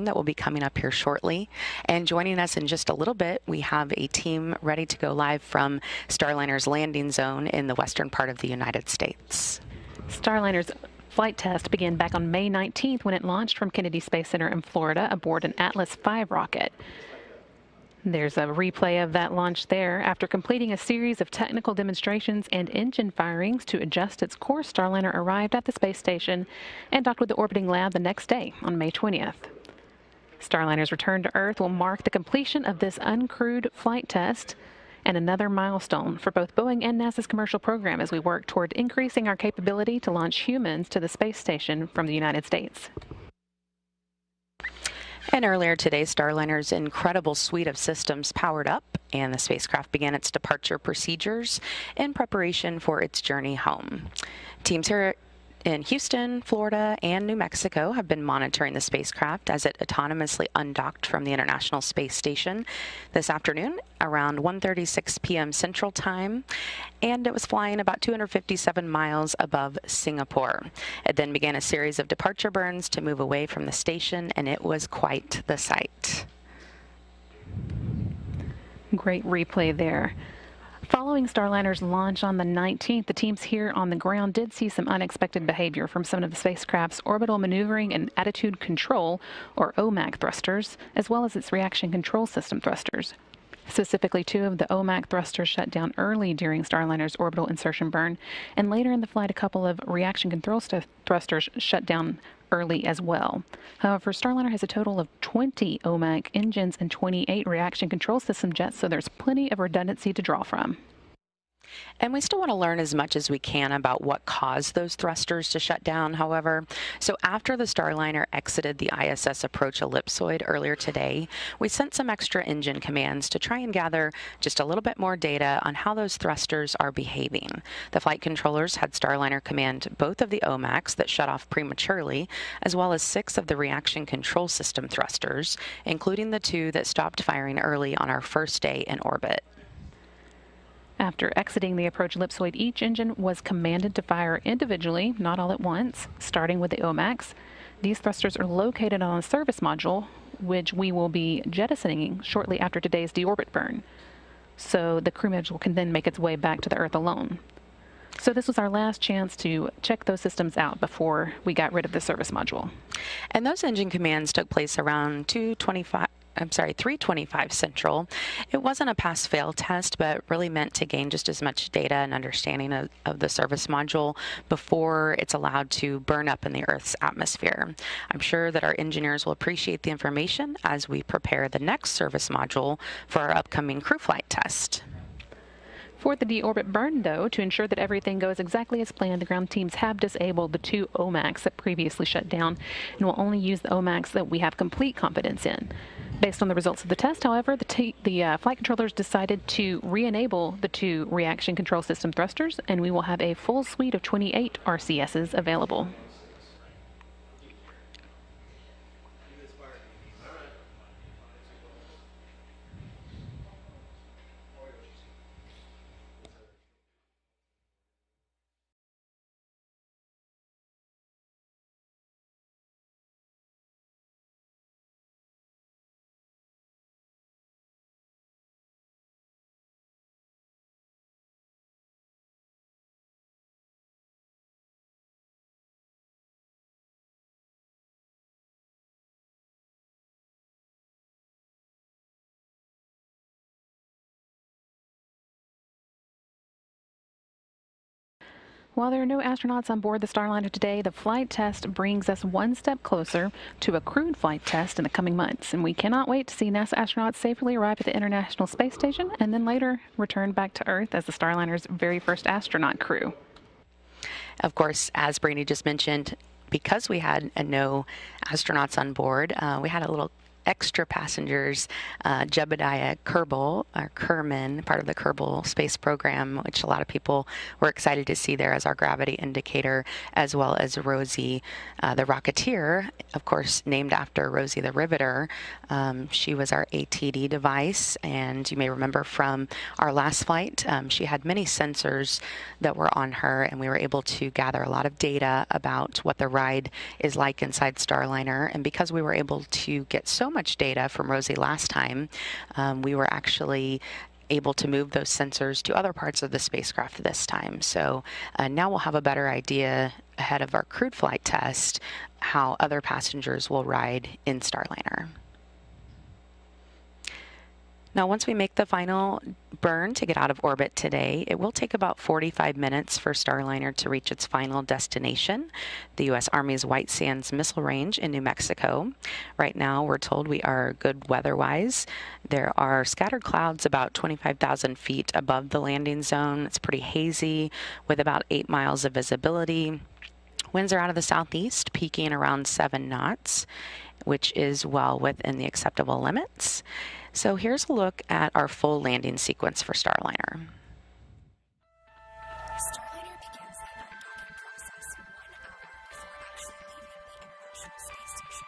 that will be coming up here shortly. And joining us in just a little bit, we have a team ready to go live from Starliner's landing zone in the western part of the United States. Starliner's flight test began back on May 19th when it launched from Kennedy Space Center in Florida aboard an Atlas V rocket. There's a replay of that launch there. After completing a series of technical demonstrations and engine firings to adjust its course, Starliner arrived at the space station and docked with the orbiting lab the next day on May 20th. Starliner's return to Earth will mark the completion of this uncrewed flight test and another milestone for both Boeing and NASA's commercial program as we work toward increasing our capability to launch humans to the space station from the United States. And earlier today, Starliner's incredible suite of systems powered up, and the spacecraft began its departure procedures in preparation for its journey home. Teams here in Houston, Florida, and New Mexico have been monitoring the spacecraft as it autonomously undocked from the International Space Station this afternoon around 1:36 p.m. Central Time, and it was flying about 257 miles above Singapore. It then began a series of departure burns to move away from the station, and it was quite the sight. Great replay there. Following Starliner's launch on the 19th, the teams here on the ground did see some unexpected behavior from some of the spacecraft's orbital maneuvering and attitude control, or OMAC thrusters, as well as its reaction control system thrusters. Specifically, 2 of the OMAC thrusters shut down early during Starliner's orbital insertion burn, and later in the flight, a couple of reaction control thrusters shut down early as well. However, Starliner has a total of 20 OMAC engines and 28 reaction control system jets, so there's plenty of redundancy to draw from. And we still want to learn as much as we can about what caused those thrusters to shut down, however. So after the Starliner exited the ISS approach ellipsoid earlier today, we sent some extra engine commands to try and gather just a little bit more data on how those thrusters are behaving. The flight controllers had Starliner command both of the OMACs that shut off prematurely, as well as 6 of the reaction control system thrusters, including the 2 that stopped firing early on our first day in orbit. After exiting the approach ellipsoid, each engine was commanded to fire individually, not all at once, starting with the OMACs. These thrusters are located on a service module, which we will be jettisoning shortly after today's deorbit burn. So the crew module can then make its way back to the Earth alone. So this was our last chance to check those systems out before we got rid of the service module. And those engine commands took place around 3:25 Central. It wasn't a pass-fail test, but really meant to gain just as much data and understanding of the service module before it's allowed to burn up in the Earth's atmosphere. I'm sure that our engineers will appreciate the information as we prepare the next service module for our upcoming crew flight test. For the deorbit burn, though, to ensure that everything goes exactly as planned, the ground teams have disabled the 2 OMACs that previously shut down and will only use the OMACs that we have complete confidence in. Based on the results of the test, however, the flight controllers decided to re-enable the 2 reaction control system thrusters, and we will have a full suite of 28 RCSs available. While there are no astronauts on board the Starliner today, the flight test brings us one step closer to a crewed flight test in the coming months, and we cannot wait to see NASA astronauts safely arrive at the International Space Station and then later return back to Earth as the Starliner's very first astronaut crew. Of course, as Brandy just mentioned, because we had no astronauts on board, we had a little extra passengers, Jebediah Kerman, part of the Kerbal space program, which a lot of people were excited to see there as our gravity indicator, as well as Rosie, the Rocketeer, of course, named after Rosie the Riveter. She was our ATD device, and you may remember from our last flight, she had many sensors that were on her, and we were able to gather a lot of data about what the ride is like inside Starliner. And because we were able to get so much data from Rosie last time, we were actually able to move those sensors to other parts of the spacecraft this time. So now we'll have a better idea ahead of our crewed flight test how other passengers will ride in Starliner. Now, once we make the final burn to get out of orbit today, it will take about 45 minutes for Starliner to reach its final destination, the U.S. Army's White Sands Missile Range in New Mexico. Right now, we're told we are good weather-wise. There are scattered clouds about 25,000 feet above the landing zone. It's pretty hazy with about 8 miles of visibility. Winds are out of the southeast, peaking around 7 knots, which is well within the acceptable limits. So here's a look at our full landing sequence for Starliner. Starliner begins the undocking process 1 hour before actually leaving the International Space Station.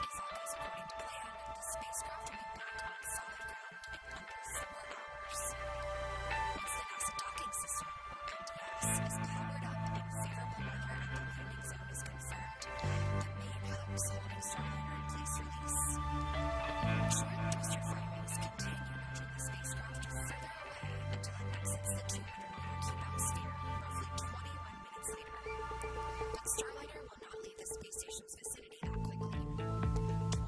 If all goes according to plan, the spacecraft will be back on solid ground in under 4 hours. Once the NASA docking system, or NDS, is powered up and favorable weather at the landing zone is confirmed, the main hubs holding Starliner in place release. Short booster firings continue nudging the spacecraft further away until it exits the 200-meter keep-out sphere roughly 21 minutes later. But Starliner will not leave the space station's vicinity that quickly.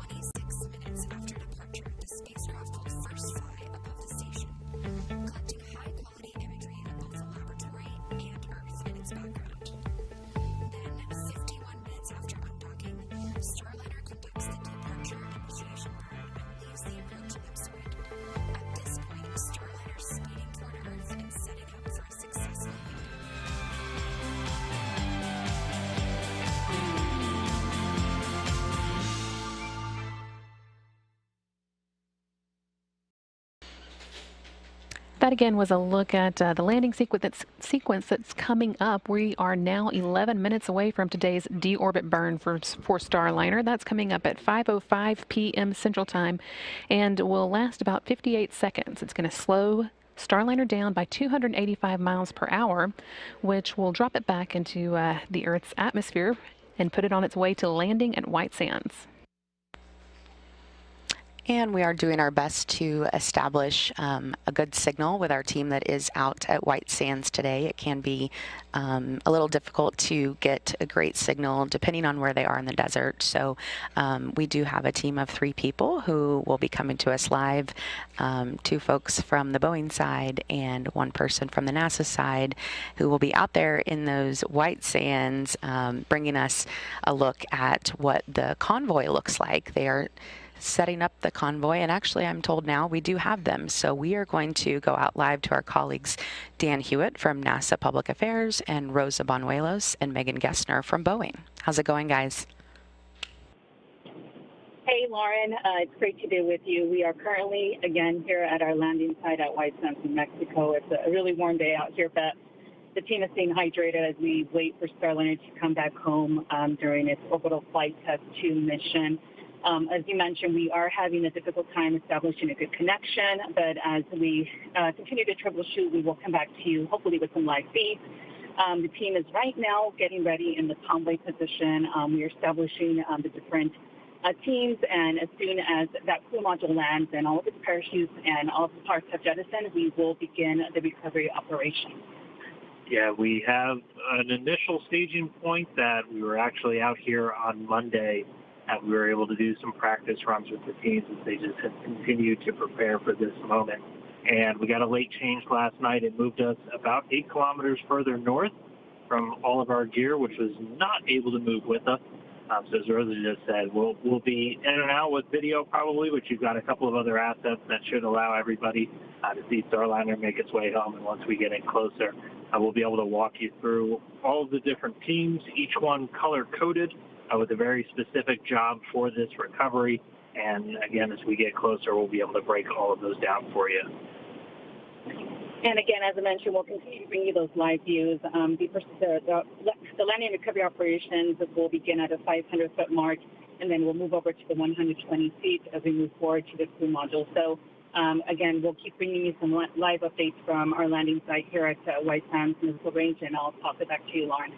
26 minutes after departure, the spacecraft will first fly above the station, collecting high-quality imagery of both the laboratory and Earth in its background. Then, 51 minutes after undocking, Starliner conducts the departure initiation burn and leaves the approach ellipsoid. At this point, Starliner is speeding toward Earth and setting up for a successful landing. That again was a look at the landing sequence that's coming up. We are now 11 minutes away from today's deorbit burn for Starliner. That's coming up at 5:05 p.m. Central Time and will last about 58 seconds. It's going to slow Starliner down by 285 miles per hour, which will drop it back into the Earth's atmosphere and put it on its way to landing at White Sands. And we are doing our best to establish a good signal with our team that is out at White Sands today. It can be a little difficult to get a great signal depending on where they are in the desert. So we do have a team of 3 people who will be coming to us live, 2 folks from the Boeing side and 1 person from the NASA side who will be out there in those White Sands bringing us a look at what the convoy looks like. They are setting up the convoy, and actually I'm told now we do have them. So we are going to go out live to our colleagues Dan Hewitt from NASA Public Affairs and Rosa Bonuelos and Megan Gessner from Boeing. How's it going, guys? Hey, Lauren. It's great to be with you. We are currently, again, here at our landing site at White Sands, New Mexico. It's a really warm day out here, but the team is staying hydrated as we wait for Starliner to come back home during its orbital flight test 2 mission. As you mentioned, we are having a difficult time establishing a good connection, but as we continue to troubleshoot, we will come back to you, hopefully with some live feeds. The team is right now getting ready in the convoy position. We are establishing the different teams, and as soon as that crew module lands and all of its parachutes and all of the parts have jettisoned, we will begin the recovery operation. Yeah, we have an initial staging point that we were actually out here on Monday. We were able to do some practice runs with the teams as they just have continued to prepare for this moment. And we got a late change last night. It moved us about 8 kilometers further north from all of our gear, which was not able to move with us. So as Rosa just said, we'll be in and out with video probably, but you've got a couple of other assets that should allow everybody to see Starliner make its way home. And once we get in closer, we'll be able to walk you through all of the different teams, each one color-coded, with a very specific job for this recovery. And again, as we get closer, we'll be able to break all of those down for you. And again, as I mentioned, we'll continue to bring you those live views. The landing and recovery operations will begin at a 500-foot mark, and then we'll move over to the 120 feet as we move forward to the crew module. So again, we'll keep bringing you some live updates from our landing site here at White Sands Missile Range, and I'll toss it back to you, Lauren.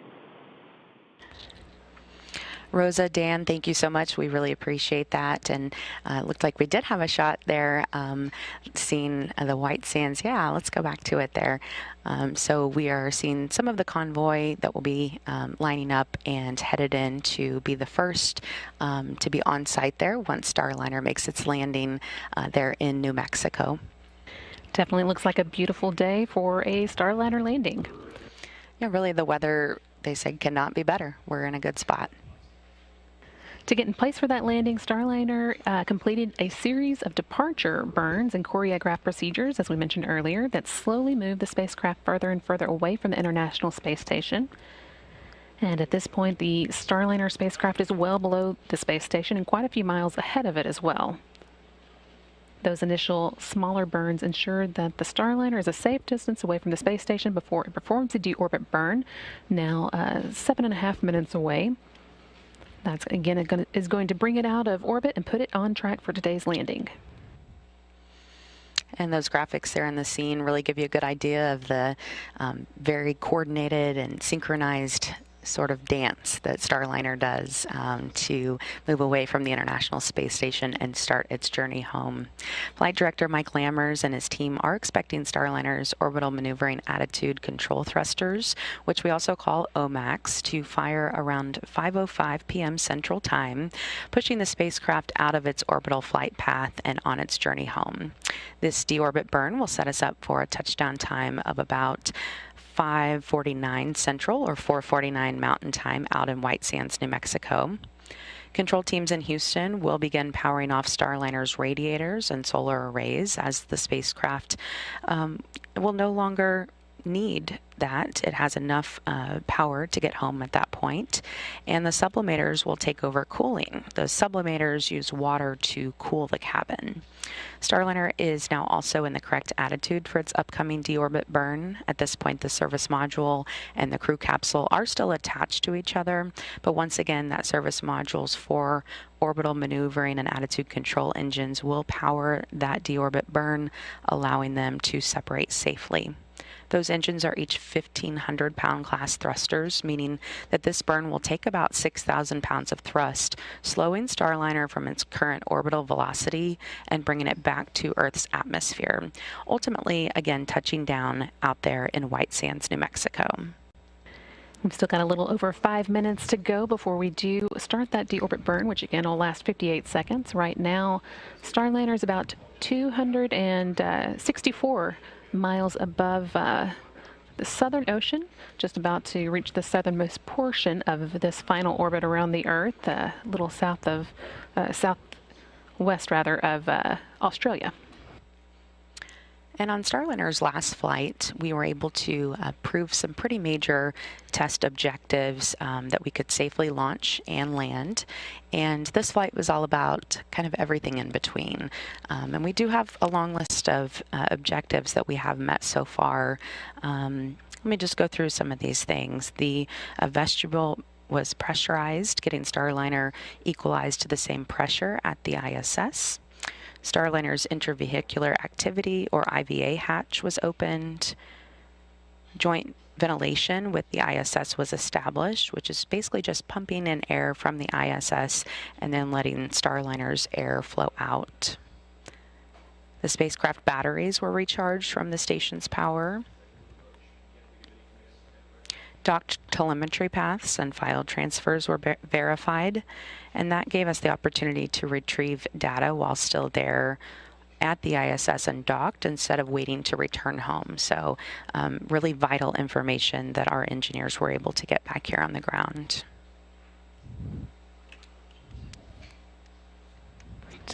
Rosa, Dan, thank you so much. We really appreciate that. And it looked like we did have a shot there, seeing the White Sands. Yeah, let's go back to it there. So we are seeing some of the convoy that will be lining up and headed in to be the first to be on site there once Starliner makes its landing there in New Mexico. Definitely looks like a beautiful day for a Starliner landing. Yeah, really the weather, they said, cannot be better. We're in a good spot. To get in place for that landing, Starliner completed a series of departure burns and choreographed procedures, as we mentioned earlier, that slowly moved the spacecraft further and further away from the International Space Station. And at this point, the Starliner spacecraft is well below the space station and quite a few miles ahead of it as well. Those initial smaller burns ensured that the Starliner is a safe distance away from the space station before it performs the deorbit burn, now 7.5 minutes away. That's, again, is going to bring it out of orbit and put it on track for today's landing. And those graphics there in the scene really give you a good idea of the very coordinated and synchronized sort of dance that Starliner does to move away from the International Space Station and start its journey home. Flight Director Mike Lammers and his team are expecting Starliner's orbital maneuvering attitude control thrusters, which we also call OMACs, to fire around 5:05 p.m. Central Time, pushing the spacecraft out of its orbital flight path and on its journey home. This deorbit burn will set us up for a touchdown time of about 5:49 Central or 4:49 Mountain Time out in White Sands, New Mexico. Control teams in Houston will begin powering off Starliner's radiators and solar arrays as the spacecraft will no longer need that. It has enough power to get home at that point, and the sublimators will take over cooling. Those sublimators use water to cool the cabin. Starliner is now also in the correct attitude for its upcoming deorbit burn. At this point, the service module and the crew capsule are still attached to each other, but once again, that service module's 4 orbital maneuvering and attitude control engines will power that deorbit burn, allowing them to separate safely. Those engines are each 1,500-pound class thrusters, meaning that this burn will take about 6,000 pounds of thrust, slowing Starliner from its current orbital velocity and bringing it back to Earth's atmosphere, ultimately, again, touching down out there in White Sands, New Mexico. We've still got a little over 5 minutes to go before we do start that deorbit burn, which again will last 58 seconds. Right now, Starliner is about 264 miles above the Southern Ocean, just about to reach the southernmost portion of this final orbit around the Earth, a little southwest of Australia. And on Starliner's last flight, we were able to prove some pretty major test objectives that we could safely launch and land. And this flight was all about kind of everything in between. And we do have a long list of objectives that we have met so far. Let me just go through some of these things. The vestibule was pressurized, getting Starliner equalized to the same pressure at the ISS. Starliner's intravehicular activity, or IVA hatch, was opened. Joint ventilation with the ISS was established, which is basically just pumping in air from the ISS and then letting Starliner's air flow out. The spacecraft batteries were recharged from the station's power. Docked telemetry paths and file transfers were verified, and that gave us the opportunity to retrieve data while still there at the ISS and docked instead of waiting to return home. So really vital information that our engineers were able to get back here on the ground.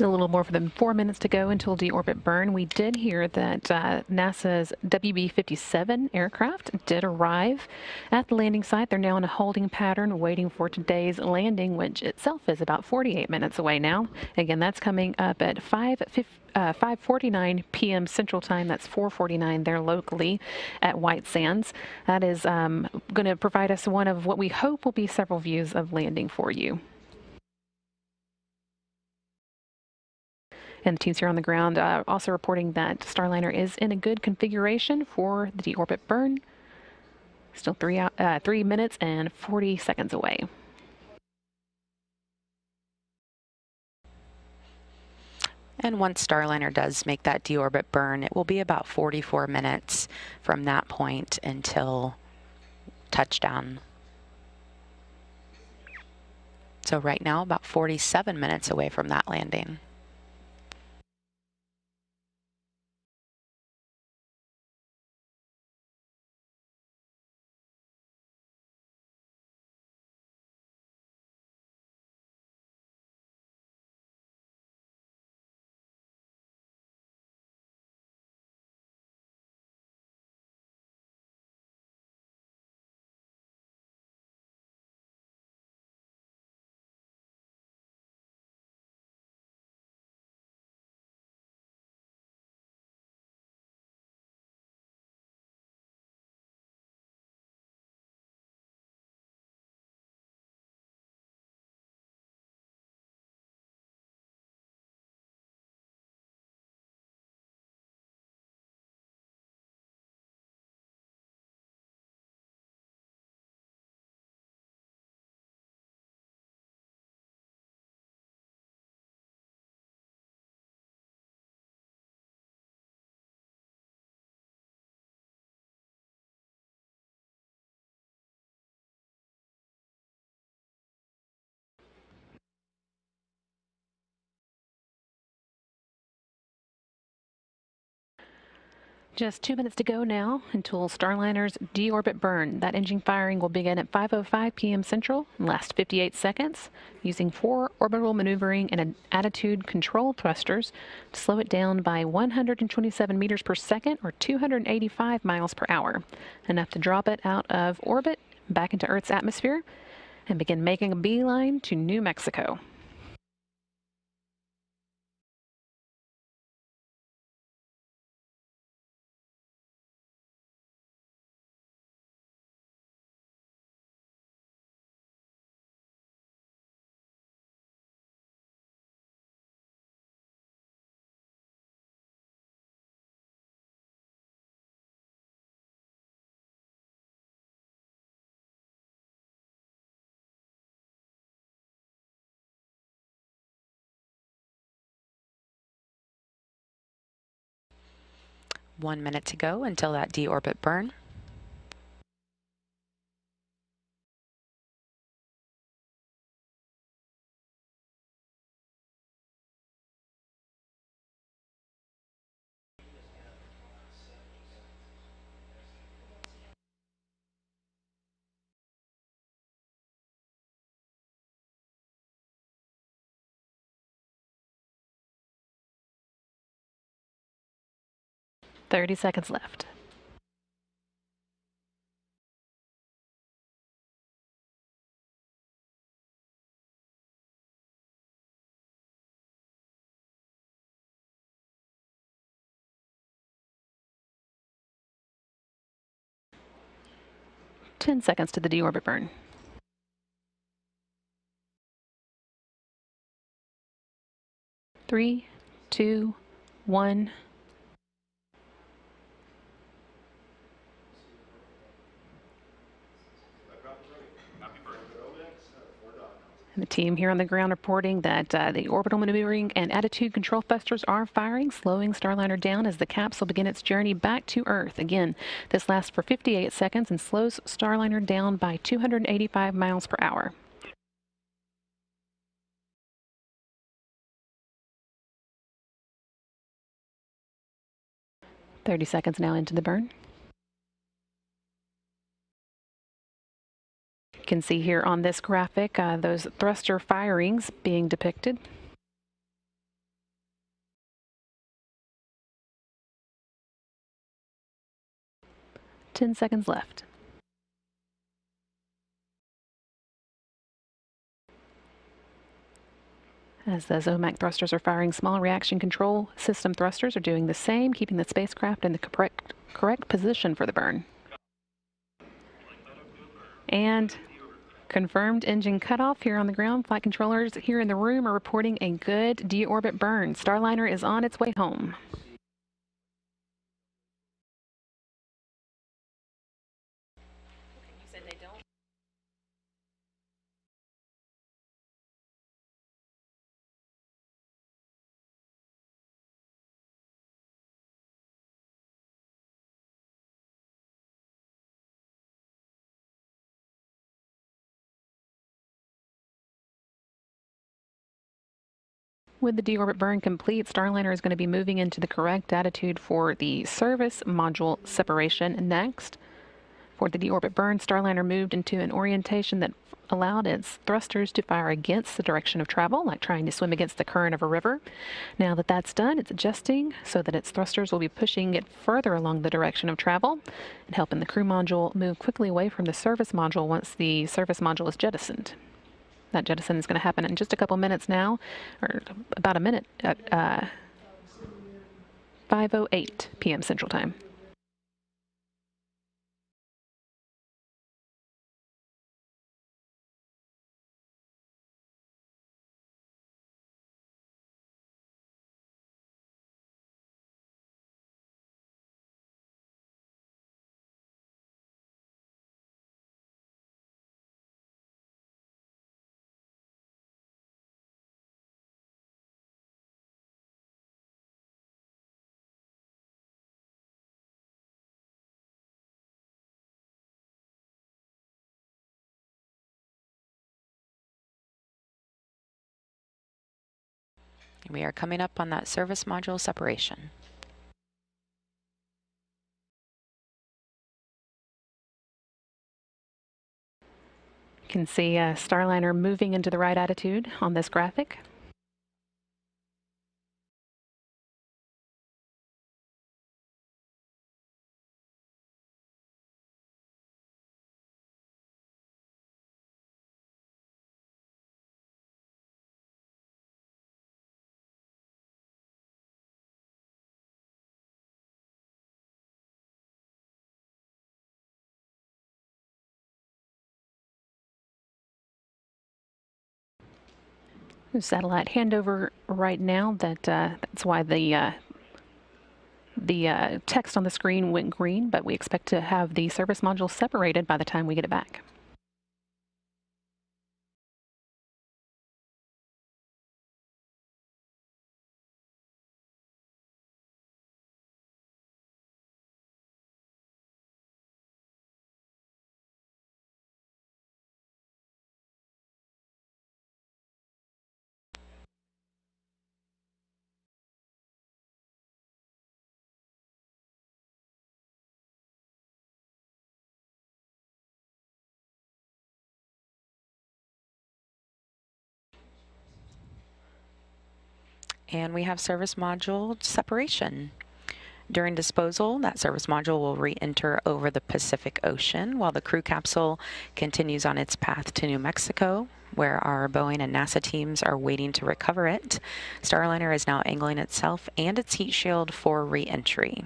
A little more than 4 minutes to go until deorbit burn. We did hear that NASA's WB-57 aircraft did arrive at the landing site. They're now in a holding pattern waiting for today's landing, which itself is about 48 minutes away now. Again, that's coming up at 5:49 p.m. Central Time. That's 4:49 there locally at White Sands. That is going to provide us one of what we hope will be several views of landing for you. And the teams here on the ground also reporting that Starliner is in a good configuration for the deorbit burn. Still 3 minutes and 40 seconds away. And once Starliner does make that deorbit burn, it will be about 44 minutes from that point until touchdown. So right now, about 47 minutes away from that landing. Just 2 minutes to go now until Starliner's deorbit burn. That engine firing will begin at 5:05 p.m. Central and last 58 seconds, using 4 orbital maneuvering and attitude control thrusters to slow it down by 127 meters per second or 285 miles per hour, enough to drop it out of orbit back into Earth's atmosphere and begin making a beeline to New Mexico. One minute to go until that deorbit burn. Thirty seconds left. Ten seconds to the deorbit burn. 3, 2, 1. And the team here on the ground reporting that the orbital maneuvering and attitude control thrusters are firing, slowing Starliner down as the capsule begins its journey back to Earth. Again, this lasts for 58 seconds and slows Starliner down by 285 miles per hour. "30 seconds now into the burn. You can see here on this graphic those thruster firings being depicted. 10 seconds left. As the ZOMAC thrusters are firing, small reaction control system thrusters are doing the same, keeping the spacecraft in the correct position for the burn. And confirmed engine cutoff here on the ground. Flight controllers here in the room are reporting a good deorbit burn. Starliner is on its way home. With the deorbit burn complete, Starliner is going to be moving into the correct attitude for the service module separation next. For the deorbit burn, Starliner moved into an orientation that allowed its thrusters to fire against the direction of travel, like trying to swim against the current of a river. Now that that's done, it's adjusting so that its thrusters will be pushing it further along the direction of travel and helping the crew module move quickly away from the service module once the service module is jettisoned. That jettison is going to happen in just a couple minutes now, or about a minute at 5:08 p.m. Central Time. We are coming up on that service module separation. You can see Starliner moving into the right attitude on this graphic. Satellite handover right now. That's why the text on the screen went green, but we expect to have the service module separated by the time we get it back. And we have service module separation. During disposal, that service module will re-enter over the Pacific Ocean while the crew capsule continues on its path to New Mexico, where our Boeing and NASA teams are waiting to recover it. Starliner is now angling itself and its heat shield for re-entry.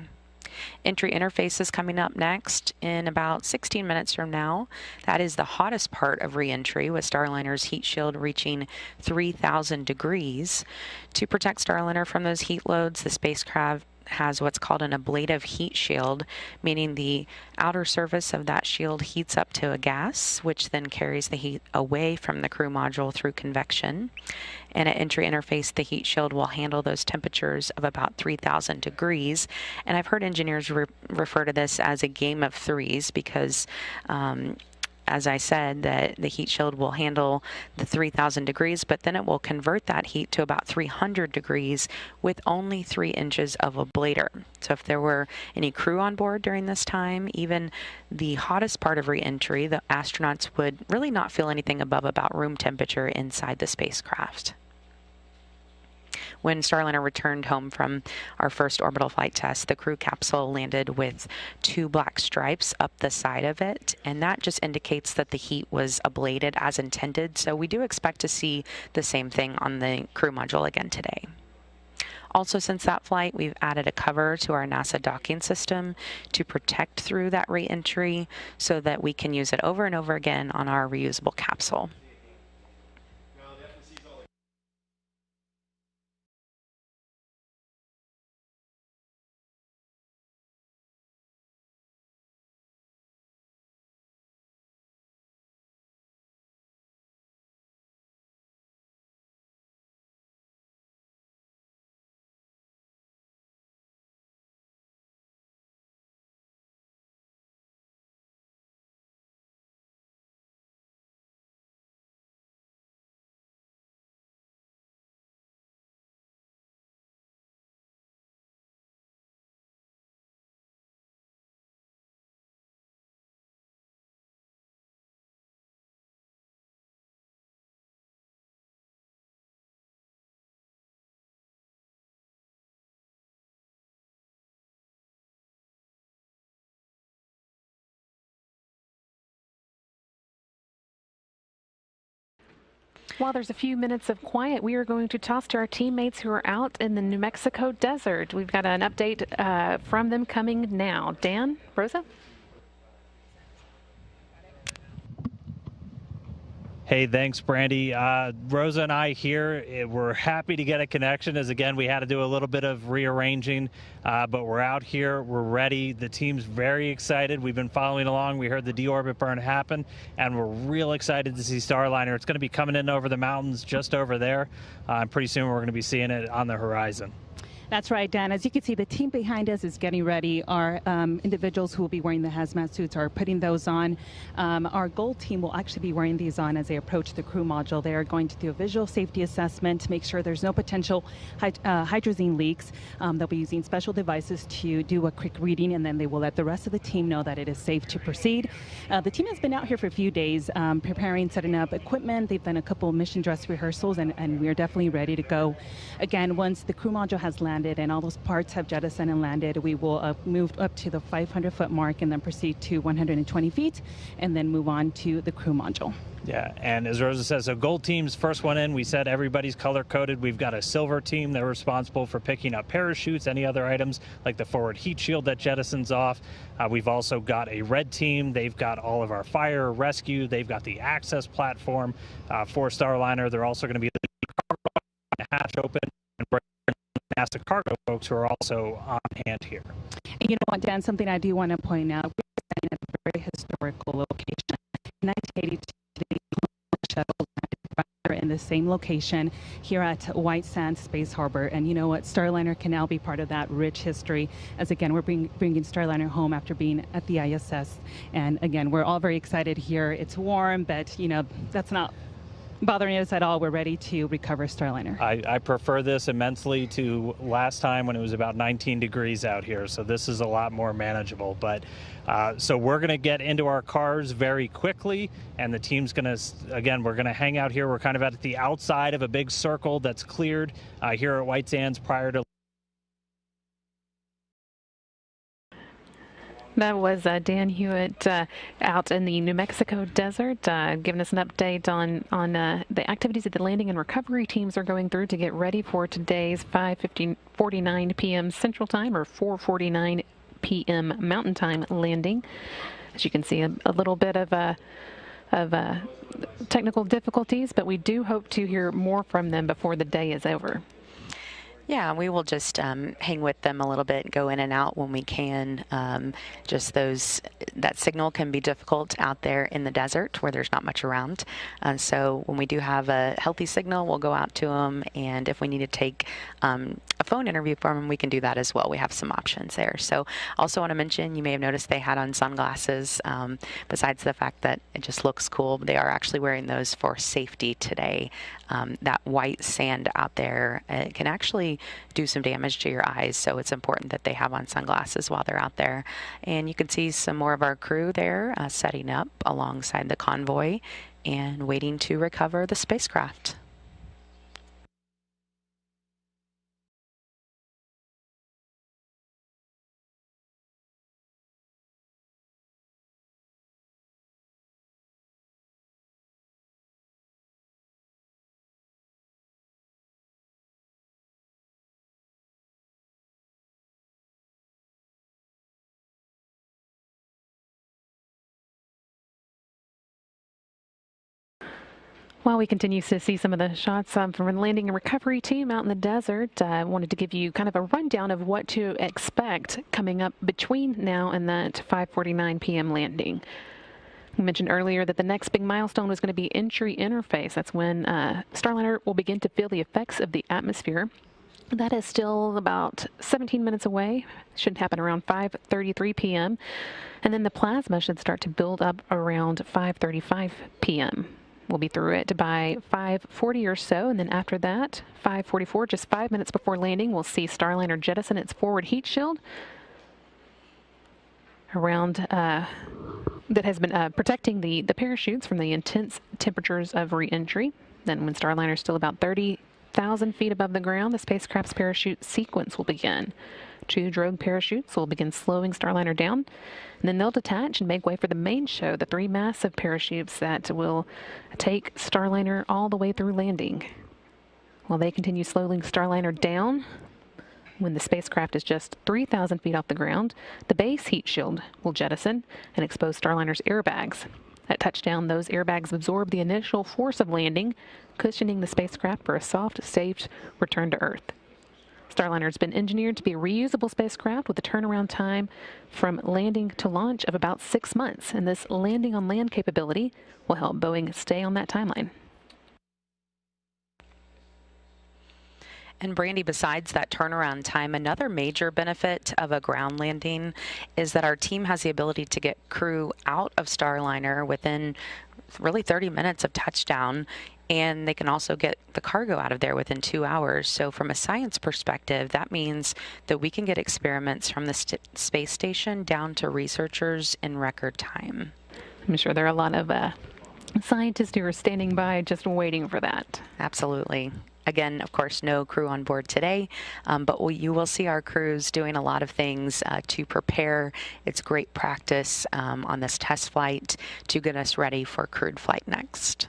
Entry interface is coming up next in about 16 minutes from now. That is the hottest part of re-entry, with Starliner's heat shield reaching 3,000 degrees. To protect Starliner from those heat loads, the spacecraft has what's called an ablative heat shield, meaning the outer surface of that shield heats up to a gas, which then carries the heat away from the crew module through convection. And at entry interface, the heat shield will handle those temperatures of about 3,000 degrees. And I've heard engineers refer to this as a game of threes because as I said, that the heat shield will handle the 3,000 degrees, but then it will convert that heat to about 300 degrees with only 3 inches of ablator. So if there were any crew on board during this time, even the hottest part of re-entry, the astronauts would really not feel anything above about room temperature inside the spacecraft. when Starliner returned home from our first orbital flight test, the crew capsule landed with 2 black stripes up the side of it, and that just indicates that the heat was ablated as intended. So we do expect to see the same thing on the crew module again today. Also, since that flight, we've added a cover to our NASA docking system to protect through that re-entry so that we can use it over and over again on our reusable capsule. While there's a few minutes of quiet, we are going to toss to our teammates who are out in the New Mexico desert. We've got an update from them coming now. Dan, Rosa? Hey, thanks, Brandy. Rosa and I here, we're happy to get a connection as, again, we had to do a little bit of rearranging, but we're out here. We're ready. The team's very excited. We've been following along. We heard the Deorbit burn happen, and we're real excited to see Starliner. It's going to be coming in over the mountains just over there. And pretty soon we're going to be seeing it on the horizon. That's right, Dan. As you can see, the team behind us is getting ready. Our individuals who will be wearing the hazmat suits are putting those on. Our gold team will actually be wearing these on as they approach the crew module. They are going to do a visual safety assessment to make sure there's no potential hydrazine leaks. They'll be using special devices to do a quick reading, and then they will let the rest of the team know that it is safe to proceed. The team has been out here for a few days preparing, setting up equipment. They've done a couple of mission dress rehearsals, and we're definitely ready to go. Again, once the crew module has landed and all those parts have jettisoned and landed, we will move up to the 500-foot mark and then proceed to 120 feet and then move on to the crew module. Yeah, and as Rosa says, so gold team's first one in. We said everybody's color-coded. We've got a silver team. They're responsible for picking up parachutes, any other items like the forward heat shield that jettisons off. We've also got a red team. They've got all of our fire, rescue. They've got the access platform for Starliner. They're also going to be the hatch open and bring NASA cargo folks who are also on hand here. And you know what, Dan, something I do want to point out, we're standing at a very historical location. In 1982, the shuttle landed in the same location here at White Sands Space Harbor. And you know what, Starliner can now be part of that rich history, as again, we're bringing Starliner home after being at the ISS. And again, we're all very excited here. It's warm, but you know, that's not bothering us at all. We're ready to recover Starliner. I prefer this immensely to last time when it was about 19 degrees out here, so this is a lot more manageable. But so we're going to get into our cars very quickly, and the team's going to, again, we're going to hang out here. We're kind of at the outside of a big circle that's cleared here at White Sands prior to. That was Dan Hewitt out in the New Mexico desert, giving us an update on the activities that the landing and recovery teams are going through to get ready for today's 5:49 p.m. Central Time or 4:49 p.m. Mountain Time landing. As you can see, a little bit of technical difficulties, but we do hope to hear more from them before the day is over. Yeah, we will just hang with them a little bit, go in and out when we can. That signal can be difficult out there in the desert where there's not much around. So when we do have a healthy signal, we'll go out to them. And if we need to take a phone interview from them, we can do that as well. We have some options there. So also want to mention, you may have noticed they had on sunglasses. Besides the fact that it just looks cool, they are actually wearing those for safety today. That white sand out there, it can actually do some damage to your eyes, so it's important that they have on sunglasses while they're out there. And you can see some more of our crew there setting up alongside the convoy and waiting to recover the spacecraft. While we continue to see some of the shots from the landing and recovery team out in the desert, I wanted to give you kind of a rundown of what to expect coming up between now and that 5:49 p.m. landing. We mentioned earlier that the next big milestone was going to be entry interface. That's when Starliner will begin to feel the effects of the atmosphere. That is still about 17 minutes away. Should happen around 5:33 p.m. And then the plasma should start to build up around 5:35 p.m. We'll be through it by 5:40 or so, and then after that, 5:44, just 5 minutes before landing, we'll see Starliner jettison its forward heat shield around that has been protecting the parachutes from the intense temperatures of reentry. Then when Starliner is still about 30,000 feet above the ground, the spacecraft's parachute sequence will begin. 2 drogue parachutes will begin slowing Starliner down, and then they'll detach and make way for the main show, the 3 massive parachutes that will take Starliner all the way through landing. While they continue slowing Starliner down, when the spacecraft is just 3,000 feet off the ground, the base heat shield will jettison and expose Starliner's airbags. At touchdown, those airbags absorb the initial force of landing, cushioning the spacecraft for a soft, safe return to Earth. Starliner has been engineered to be a reusable spacecraft with a turnaround time from landing to launch of about 6 months, and this landing on land capability will help Boeing stay on that timeline. And Brandy, besides that turnaround time, another major benefit of a ground landing is that our team has the ability to get crew out of Starliner within really 30 minutes of touchdown, and they can also get the cargo out of there within 2 hours. So from a science perspective, that means that we can get experiments from the space station down to researchers in record time. I'm sure there are a lot of scientists who are standing by just waiting for that. Absolutely. Again, of course, no crew on board today, but you will see our crews doing a lot of things to prepare. It's great practice on this test flight to get us ready for crewed flight next.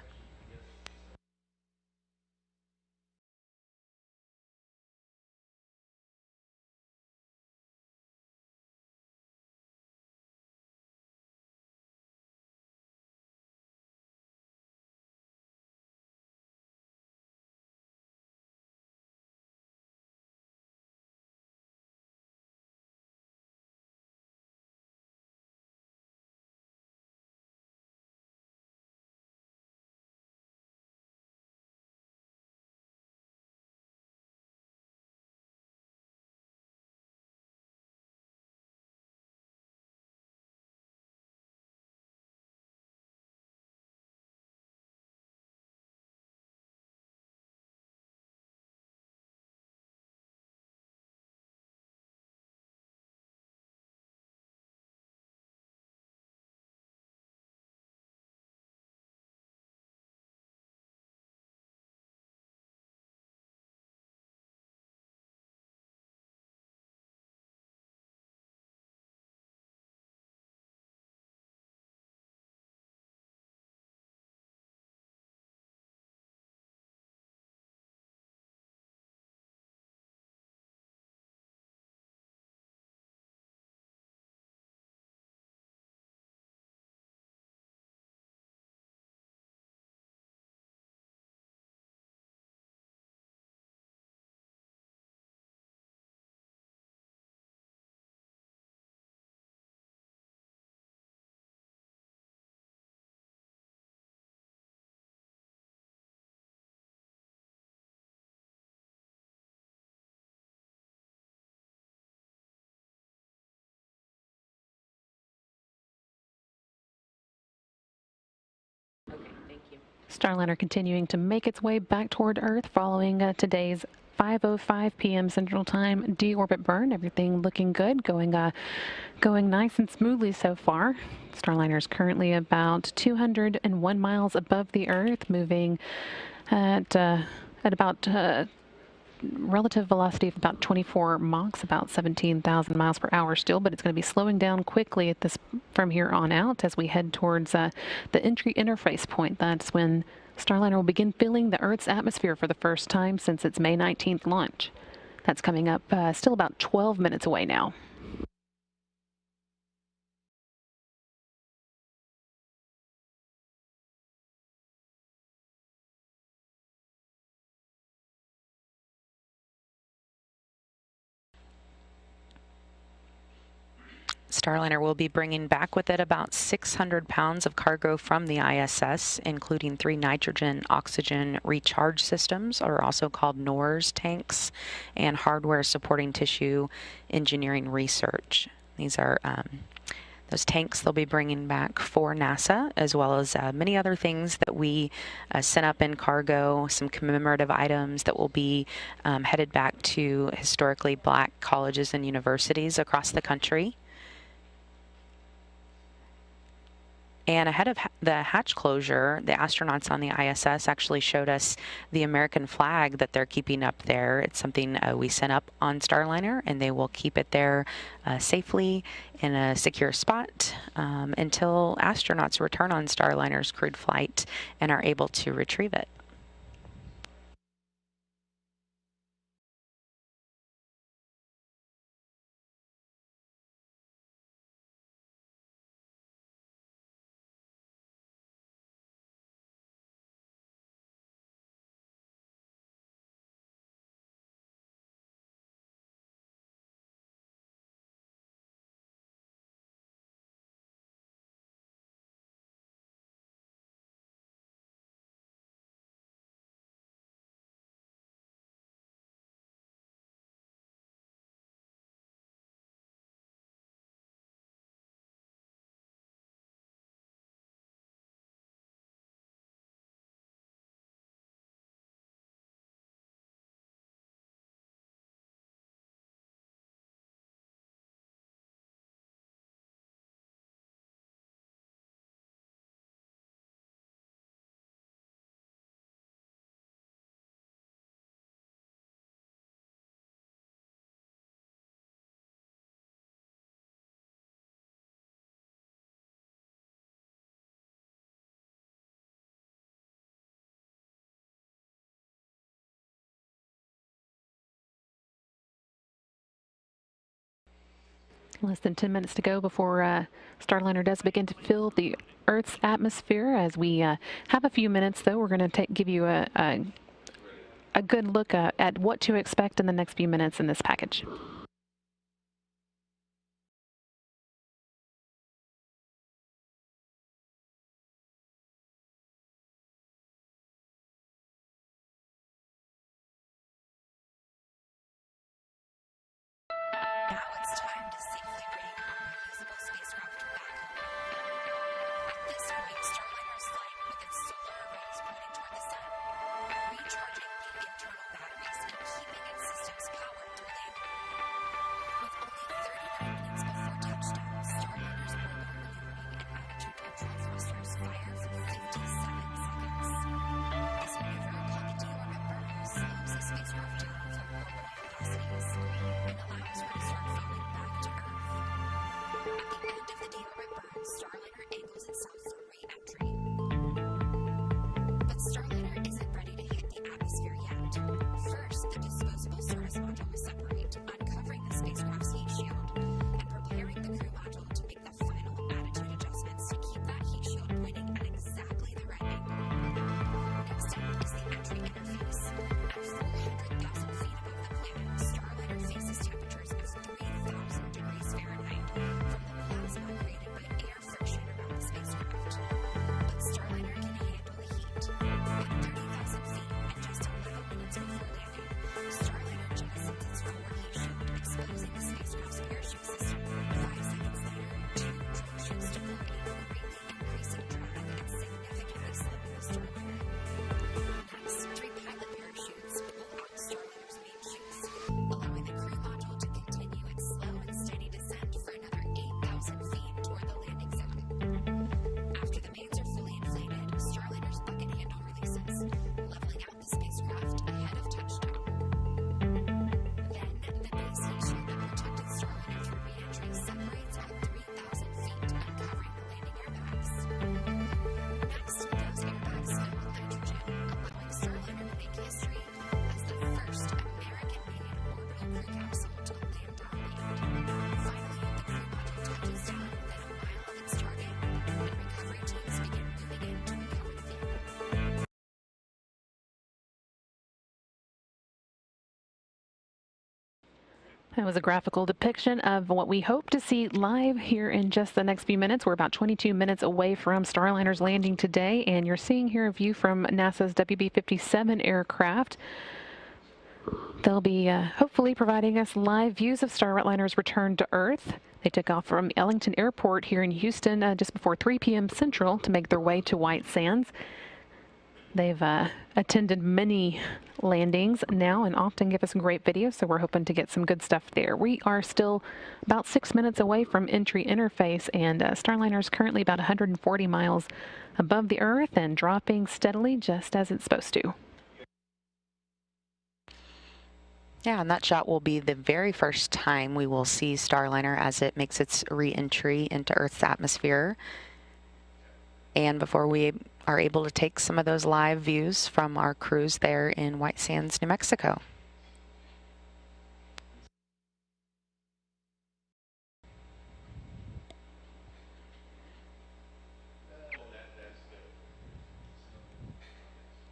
Starliner continuing to make its way back toward Earth following today's 5:05 p.m. Central Time deorbit burn. Everything looking good, going nice and smoothly so far. Starliner is currently about 201 miles above the Earth, moving at about relative velocity of about 24 Machs, about 17,000 miles per hour still, but it's going to be slowing down quickly at this from here on out as we head towards the entry interface point. That's when Starliner will begin feeling the Earth's atmosphere for the first time since its May 19th launch. That's coming up still about 12 minutes away now. Starliner will be bringing back with it about 600 pounds of cargo from the ISS, including 3 nitrogen oxygen recharge systems, or also called NORS tanks, and hardware supporting tissue engineering research. These are those tanks they'll be bringing back for NASA, as well as many other things that we sent up in cargo, some commemorative items that will be headed back to historically black colleges and universities across the country. And ahead of the hatch closure, the astronauts on the ISS actually showed us the American flag that they're keeping up there. It's something we sent up on Starliner, and they will keep it there safely in a secure spot until astronauts return on Starliner's crewed flight and are able to retrieve it. Less than 10 minutes to go before Starliner does begin to fill the Earth's atmosphere. As we have a few minutes, though, we're going to give you a good look at what to expect in the next few minutes in this package. Now it's time to safely bring our reusable spacecraft back home. At this point, Starliner's flight with its solar arrays pointing toward the sun, recharging the internal batteries and keeping its systems powered through landing. With only 39 minutes before touchdown, Starliner's orbital maneuvering and attitude control thrusters fire for 57 seconds. This maneuver, called the Deorbit burn, slows the spacecraft down from orbital velocities and allows her to start falling back to Earth. At the end of the Deorbit burn, Starliner angles itself for re-entry. But Starliner isn't ready to hit the atmosphere yet. First, the disposable service module will separate, uncovering the spacecraft's heat shield and preparing the crew module to make the final attitude adjustments to keep that heat shield pointing at exactly the right angle. Next up is the entry interface. At 400,000 feet above the planet, Starliner faces temperatures of 3,000 degrees Fahrenheit from the plasma created by air friction around the spacecraft. That was a graphical depiction of what we hope to see live here in just the next few minutes. We're about 22 minutes away from Starliner's landing today, and you're seeing here a view from NASA's WB-57 aircraft. They'll be hopefully providing us live views of Starliner's return to Earth. They took off from Ellington Airport here in Houston just before 3 p.m. Central to make their way to White Sands. They've attended many landings now and often give us some great videos, so we're hoping to get some good stuff there. We are still about 6 minutes away from entry interface, and Starliner is currently about 140 miles above the Earth and dropping steadily just as it's supposed to. Yeah, and that shot will be the very first time we will see Starliner as it makes its re-entry into Earth's atmosphere. And before we are able to take some of those live views from our crews there in White Sands, New Mexico.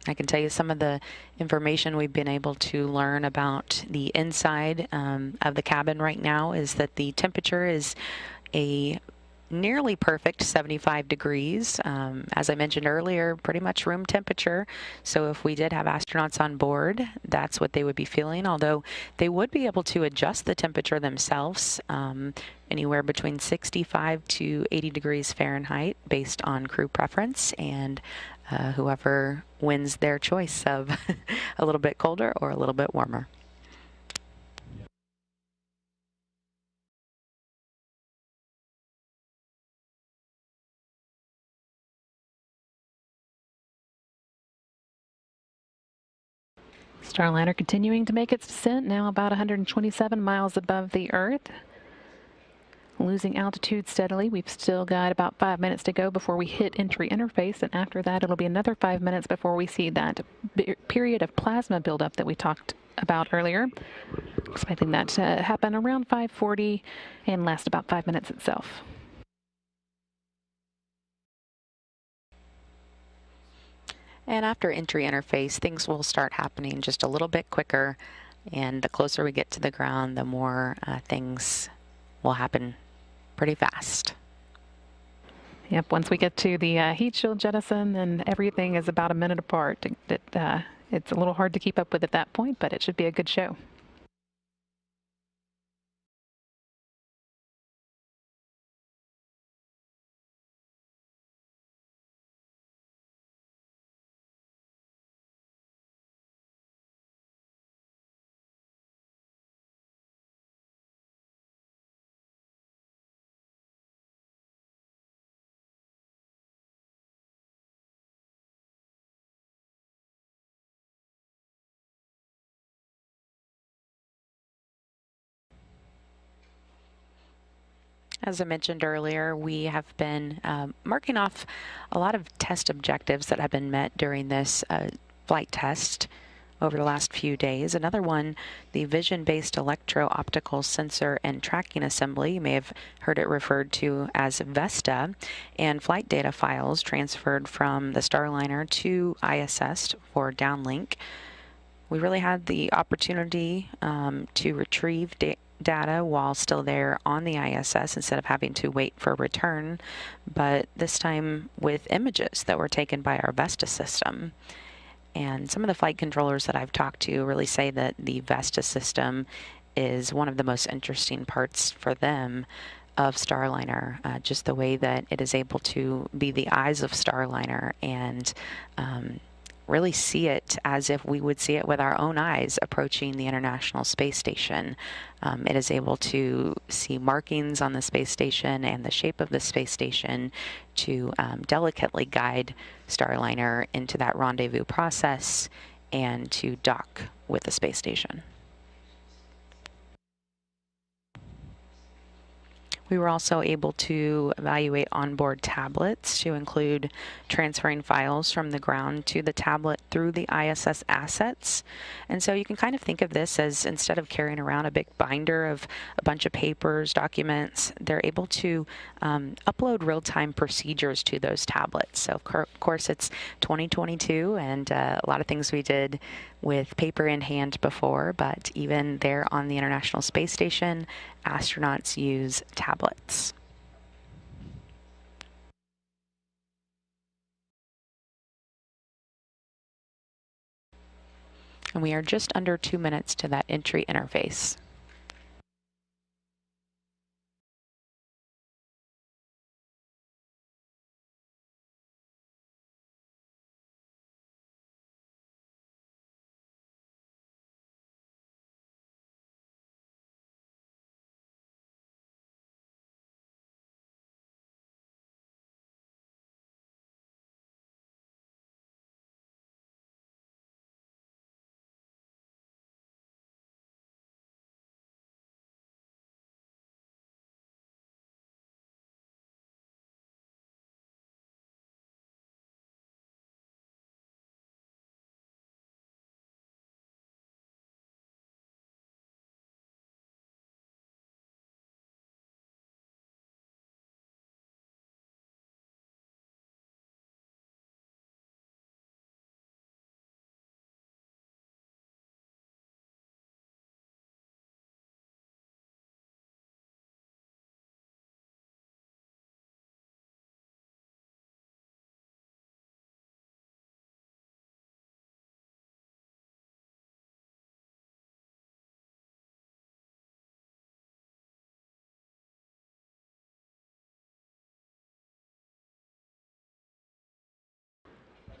I can tell you some of the information we've been able to learn about the inside of the cabin right now is that the temperature is a nearly perfect 75 degrees. As I mentioned earlier, pretty much room temperature. So if we did have astronauts on board, that's what they would be feeling, although they would be able to adjust the temperature themselves anywhere between 65 to 80 degrees Fahrenheit based on crew preference, and whoever wins their choice of a little bit colder or a little bit warmer. Starliner continuing to make its descent, now about 127 miles above the Earth. Losing altitude steadily. We've still got about 5 minutes to go before we hit entry interface, and after that it'll be another 5 minutes before we see that period of plasma buildup that we talked about earlier. Expecting that to happen around 5:40 and last about 5 minutes itself. And after entry interface, things will start happening just a little bit quicker, and the closer we get to the ground, the more things will happen pretty fast. Yep, once we get to the heat shield jettison, then everything is about a minute apart. It's a little hard to keep up with at that point, but it should be a good show. As I mentioned earlier, we have been marking off a lot of test objectives that have been met during this flight test over the last few days. Another one, the vision-based electro-optical sensor and tracking assembly. You may have heard it referred to as VESTA, and flight data files transferred from the Starliner to ISS for downlink. We really had the opportunity to retrieve data while still there on the ISS instead of having to wait for return, but this time with images that were taken by our VESTA system. And some of the flight controllers that I've talked to really say that the VESTA system is one of the most interesting parts for them of Starliner, just the way that it is able to be the eyes of Starliner and really see it as if we would see it with our own eyes approaching the International Space Station. It is able to see markings on the space station and the shape of the space station to delicately guide Starliner into that rendezvous process and to dock with the space station. We were also able to evaluate onboard tablets to include transferring files from the ground to the tablet through the ISS assets. And so you can kind of think of this as, instead of carrying around a big binder of a bunch of papers, documents, they're able to upload real-time procedures to those tablets. So of course it's 2022, and a lot of things we did with paper in hand before, but even there on the International Space Station, astronauts use tablets. And we are just under 2 minutes to that entry interface.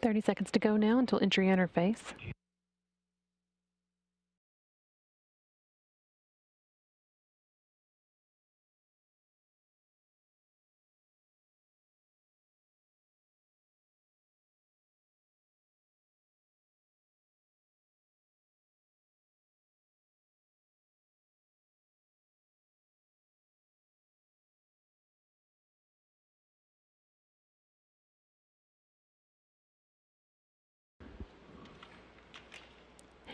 "30 seconds to go now until entry interface."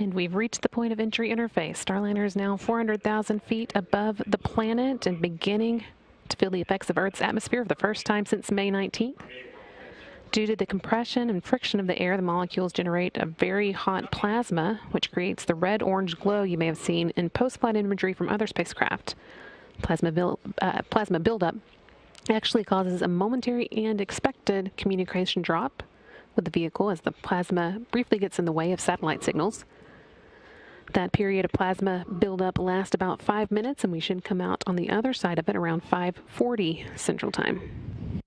And we've reached the point of entry interface. Starliner is now 400,000 feet above the planet and beginning to feel the effects of Earth's atmosphere for the first time since May 19th. Due to the compression and friction of the air, the molecules generate a very hot plasma, which creates the red-orange glow you may have seen in post-flight imagery from other spacecraft. Plasma buildup actually causes a momentary and expected communication drop with the vehicle as the plasma briefly gets in the way of satellite signals. That period of plasma buildup lasts about 5 minutes, and we should come out on the other side of it around 5:40 Central Time.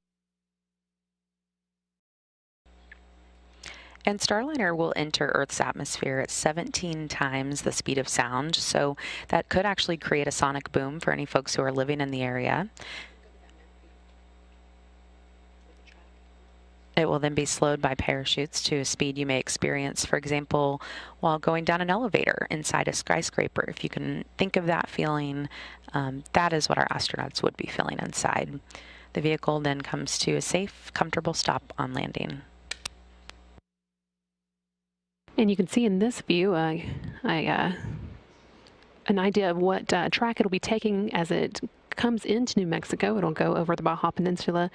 And Starliner will enter Earth's atmosphere at 17 times the speed of sound, so that could actually create a sonic boom for any folks who are living in the area. It will then be slowed by parachutes to a speed you may experience, for example, while going down an elevator inside a skyscraper. If you can think of that feeling, that is what our astronauts would be feeling inside. The vehicle then comes to a safe, comfortable stop on landing. And you can see in this view an idea of what track it'll be taking as it comes into New Mexico. It'll go over the Baja Peninsula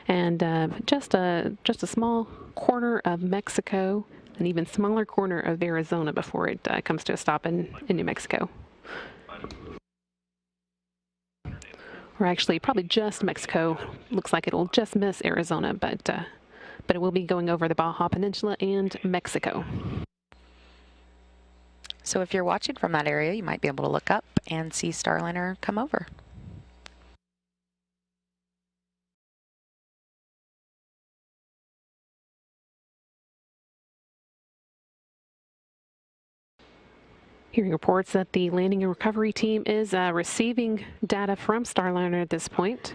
and just a small corner of Mexico, an even smaller corner of Arizona before it comes to a stop in New Mexico. Or actually, probably just Mexico. Looks like it'll just miss Arizona, but it will be going over the Baja Peninsula and Mexico. So if you're watching from that area, you might be able to look up and see Starliner come over. Hearing reports that the landing and recovery team is receiving data from Starliner at this point.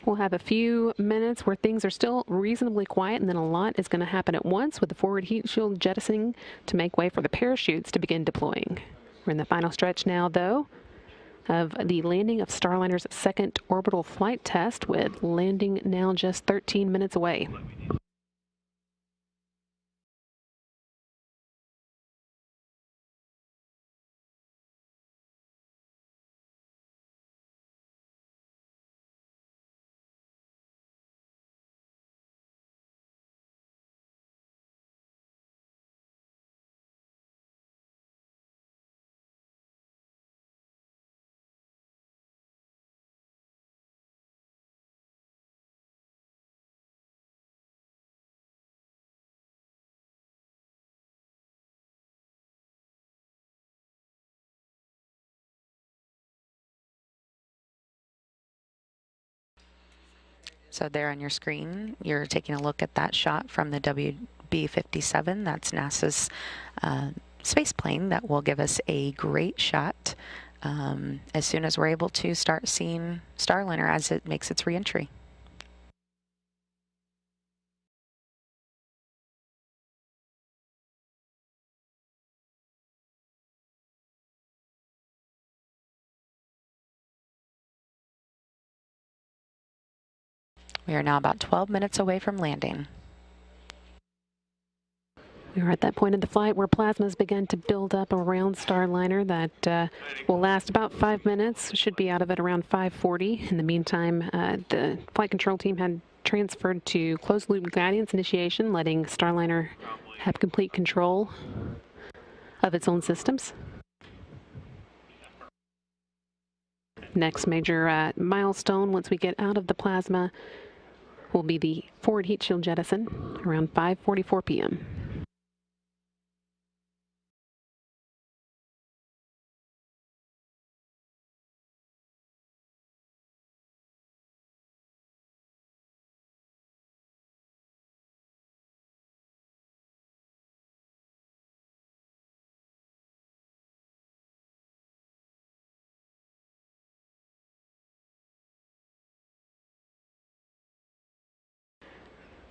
We'll have a few minutes where things are still reasonably quiet, and then a lot is going to happen at once with the forward heat shield jettisoning to make way for the parachutes to begin deploying. We're in the final stretch now, though, of the landing of Starliner's second orbital flight test, with landing now just 13 minutes away. So there on your screen, you're taking a look at that shot from the WB-57. That's NASA's space plane that will give us a great shot as soon as we're able to start seeing Starliner as it makes its reentry. We are now about 12 minutes away from landing. We are at that point of the flight where plasmas began to build up around Starliner. That will last about 5 minutes. Should be out of it around 5:40. In the meantime, the flight control team had transferred to closed loop guidance initiation, letting Starliner have complete control of its own systems. Next major milestone once we get out of the plasma will be the forward heat shield jettison around 5:44 p.m.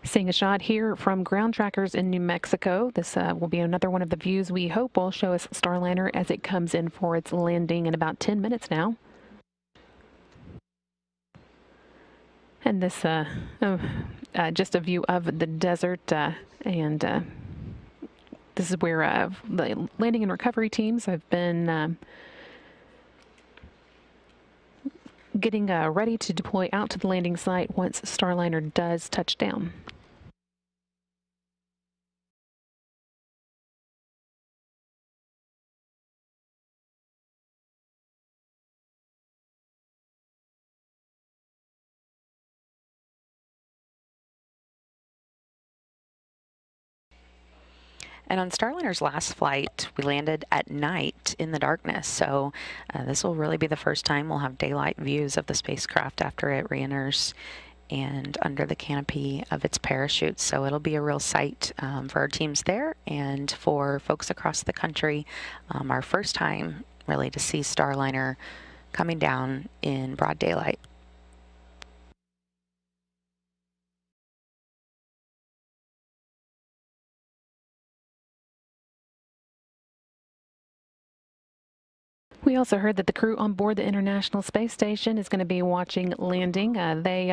Seeing a shot here from ground trackers in New Mexico. This will be another one of the views we hope will show us Starliner as it comes in for its landing in about 10 minutes now. And this just a view of the desert and this is where the landing and recovery teams have been getting ready to deploy out to the landing site once Starliner does touch down. And on Starliner's last flight, we landed at night in the darkness. So this will really be the first time we'll have daylight views of the spacecraft after it reenters and under the canopy of its parachute. So it'll be a real sight for our teams there and for folks across the country. Our first time really to see Starliner coming down in broad daylight. We also heard that the crew on board the International Space Station is going to be watching landing. They,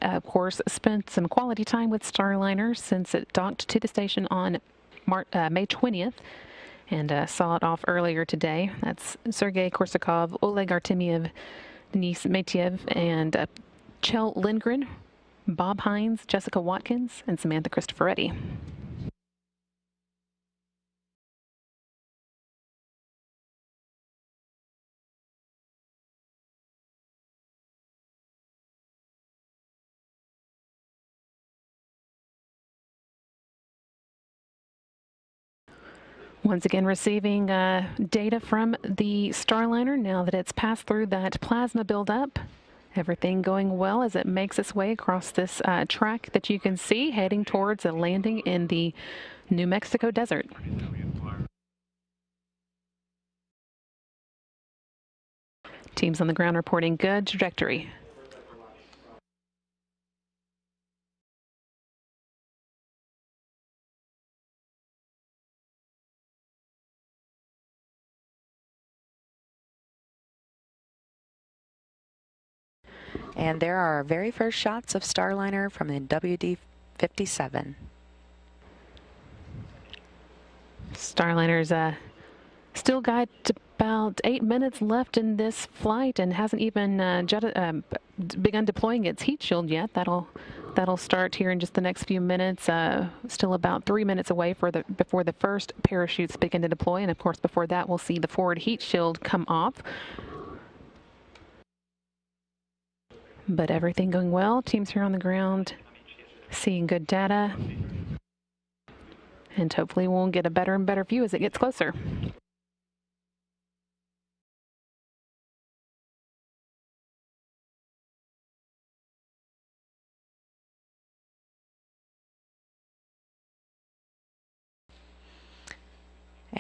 of course, spent some quality time with Starliner since it docked to the station on May 20th and saw it off earlier today. That's Sergei Korsakov, Oleg Artemyev, Denis Matiev, and Chel Lindgren, Bob Hines, Jessica Watkins, and Samantha Cristoforetti. Once again, receiving data from the Starliner now that it's passed through that plasma buildup. Everything going well as it makes its way across this track that you can see heading towards a landing in the New Mexico desert. Teams on the ground reporting good trajectory. And there are our very first shots of Starliner from the WD-57. Starliner's still got about 8 minutes left in this flight and hasn't even begun deploying its heat shield yet. That'll start here in just the next few minutes. Still about 3 minutes away before the first parachutes begin to deploy, and of course before that we'll see the forward heat shield come off. But everything going well. Teams here on the ground seeing good data. And hopefully we'll get a better and better view as it gets closer.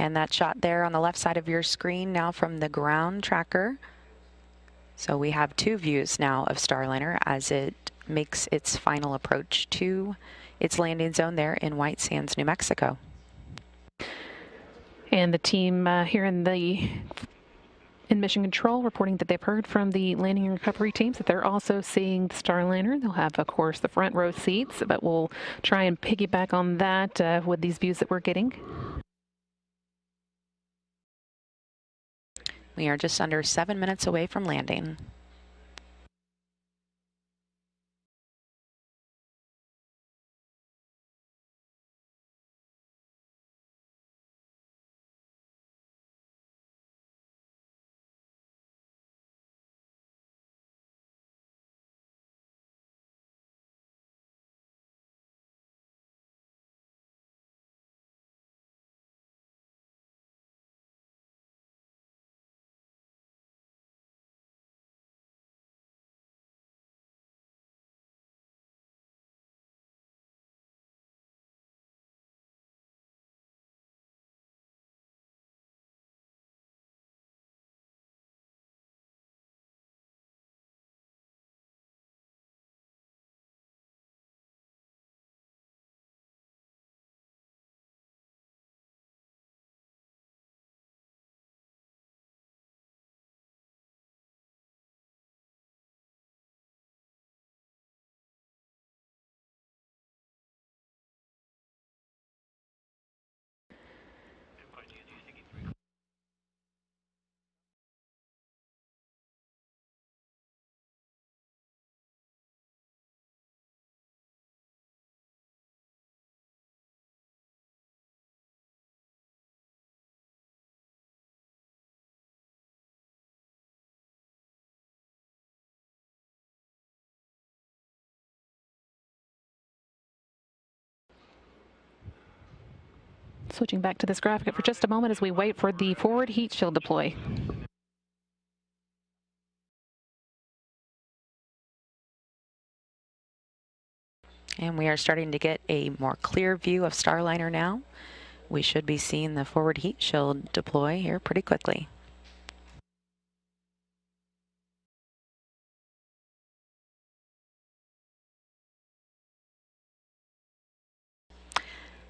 And that shot there on the left side of your screen now from the ground tracker. So we have two views now of Starliner as it makes its final approach to its landing zone there in White Sands, New Mexico. And the team here in Mission Control reporting that they've heard from the landing and recovery teams that they're also seeing the Starliner. They'll have, of course, the front row seats, but we'll try and piggyback on that with these views that we're getting. We are just under 7 minutes away from landing. Switching back to this graphic for just a moment as we wait for the forward heat shield deploy. And we are starting to get a more clear view of Starliner now. We should be seeing the forward heat shield deploy here pretty quickly.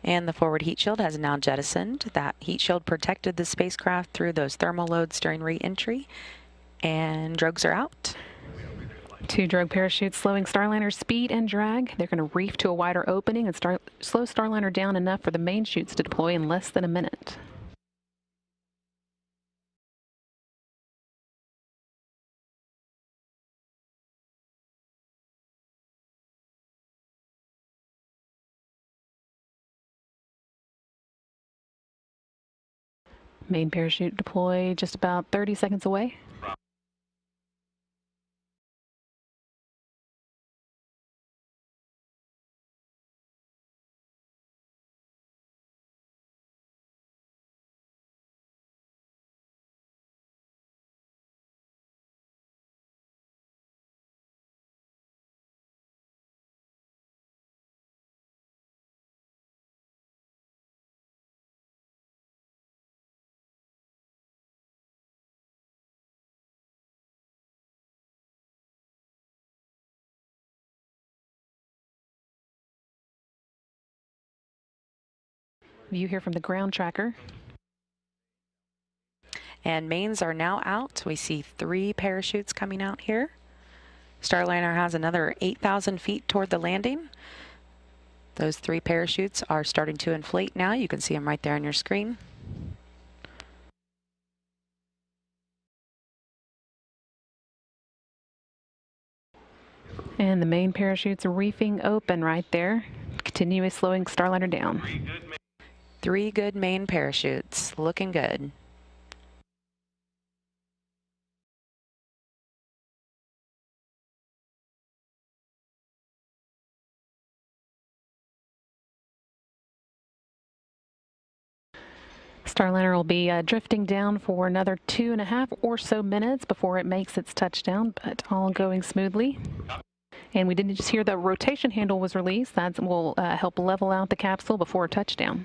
And the forward heat shield has now jettisoned. That heat shield protected the spacecraft through those thermal loads during re-entry. And drogues are out. Two drogue parachutes slowing Starliner's speed and drag. They're going to reef to a wider opening and slow Starliner down enough for the main chutes to deploy in less than a minute. Main parachute deploy just about 30 seconds away. View here from the ground tracker. And mains are now out. We see 3 parachutes coming out here. Starliner has another 8,000 feet toward the landing. Those 3 parachutes are starting to inflate now. You can see them right there on your screen. And the main parachutes are reefing open right there, continually slowing Starliner down. 3 good main parachutes, looking good. Starliner will be drifting down for another 2.5 or so minutes before it makes its touchdown, but all going smoothly. And we didn't just hear the rotation handle was released. That will help level out the capsule before touchdown.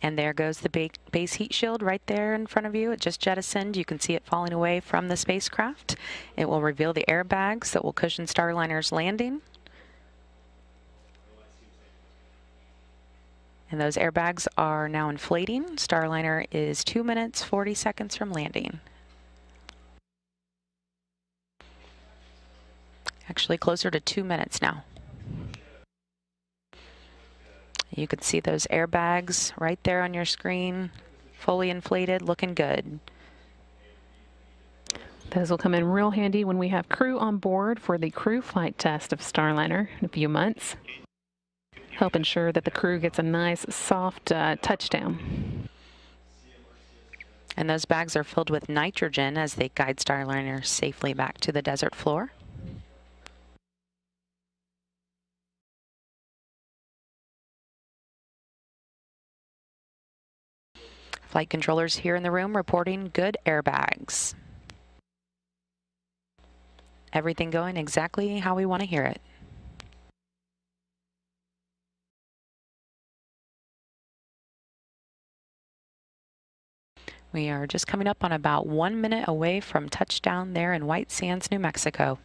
And there goes the base heat shield right there in front of you. It just jettisoned. You can see it falling away from the spacecraft. It will reveal the airbags that will cushion Starliner's landing. And those airbags are now inflating. Starliner is 2 minutes, 40 seconds from landing. Actually closer to 2 minutes now. You can see those airbags right there on your screen, fully inflated, looking good. Those will come in real handy when we have crew on board for the crew flight test of Starliner in a few months. Help ensure that the crew gets a nice, soft touchdown. And those bags are filled with nitrogen as they guide Starliner safely back to the desert floor. Flight controllers here in the room reporting good airbags. Everything going exactly how we want to hear it. We are just coming up on about 1 minute away from touchdown there in White Sands, New Mexico.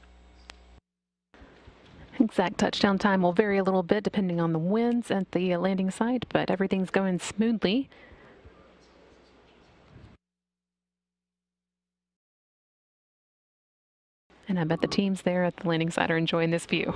Exact touchdown time will vary a little bit depending on the winds at the landing site, but everything's going smoothly. And I bet the teams there at the landing site are enjoying this view.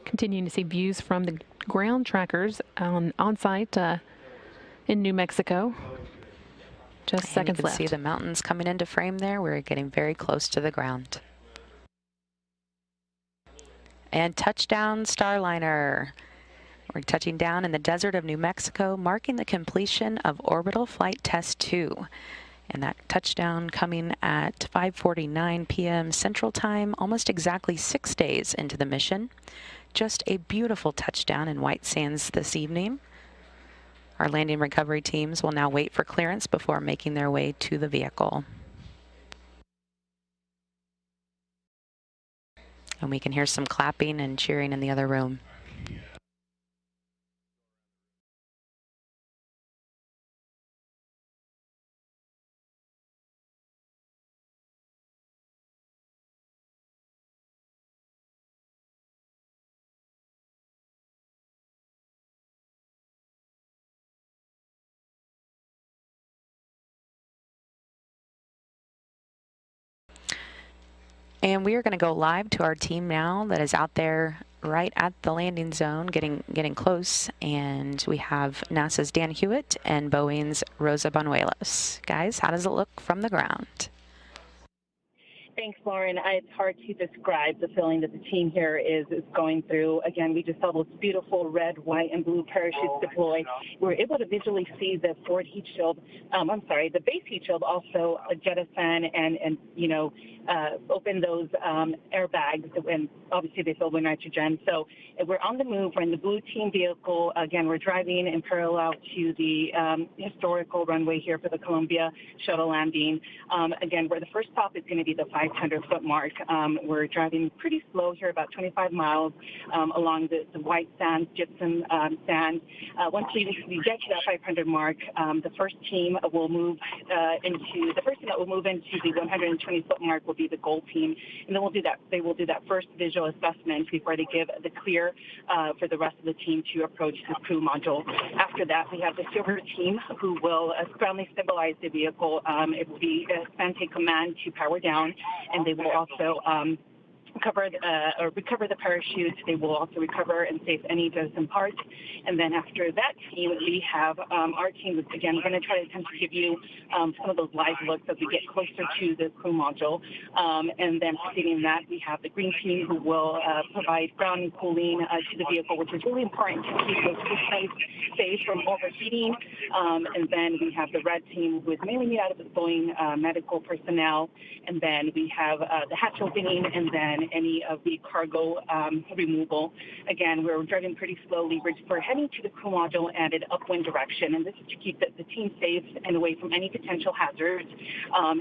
Continuing to see views from the ground trackers on site in New Mexico. Just seconds you can left. see the mountains coming into frame there. We're getting very close to the ground. And touchdown, Starliner. We're touching down in the desert of New Mexico, marking the completion of Orbital Flight Test 2. And that touchdown coming at 5:49 p.m. Central Time, almost exactly 6 days into the mission. Just a beautiful touchdown in White Sands this evening. Our landing recovery teams will now wait for clearance before making their way to the vehicle. And we can hear some clapping and cheering in the other room. And we are going to go live to our team now that is out there right at the landing zone, getting close. And we have NASA's Dan Hewitt and Boeing's Rosa Banuelos. Guys, how does it look from the ground? Thanks, Lauren. It's hard to describe the feeling that the team here is going through. Again, we just saw those beautiful red, white, and blue parachutes deploy. We were able to visually see the forward heat shield, the base heat shield also jettison and open those airbags, and obviously they filled with nitrogen. So we're on the move. We're in the blue team vehicle. Again, we're driving in parallel to the historical runway here for the Columbia shuttle landing. Again, where the first stop is going to be the 500-foot mark. We're driving pretty slow here, about 25 miles along the white sand, gypsum sand. Once we get to that 500 mark, the first team that will move into the 120-foot mark will be the gold team, and then they will do that first visual assessment before they give the clear for the rest of the team to approach the crew module. After that, we have the silver team who will groundly stabilize the vehicle. It will be send take command to power down, and they will also recover the parachute. They will also recover and save any jettison parts. And then after that team, we have our team is again going to try to attempt to give you some of those live looks as we get closer to the crew module. And then preceding that, we have the green team who will provide ground and cooling to the vehicle, which is really important to keep those systems safe from overheating. And then we have the red team who is mainly made out of the Boeing medical personnel. And then we have the hatch opening and then any of the cargo removal. Again, we're driving pretty slowly. We're heading to the crew module at an upwind direction, and this is to keep the team safe and away from any potential hazards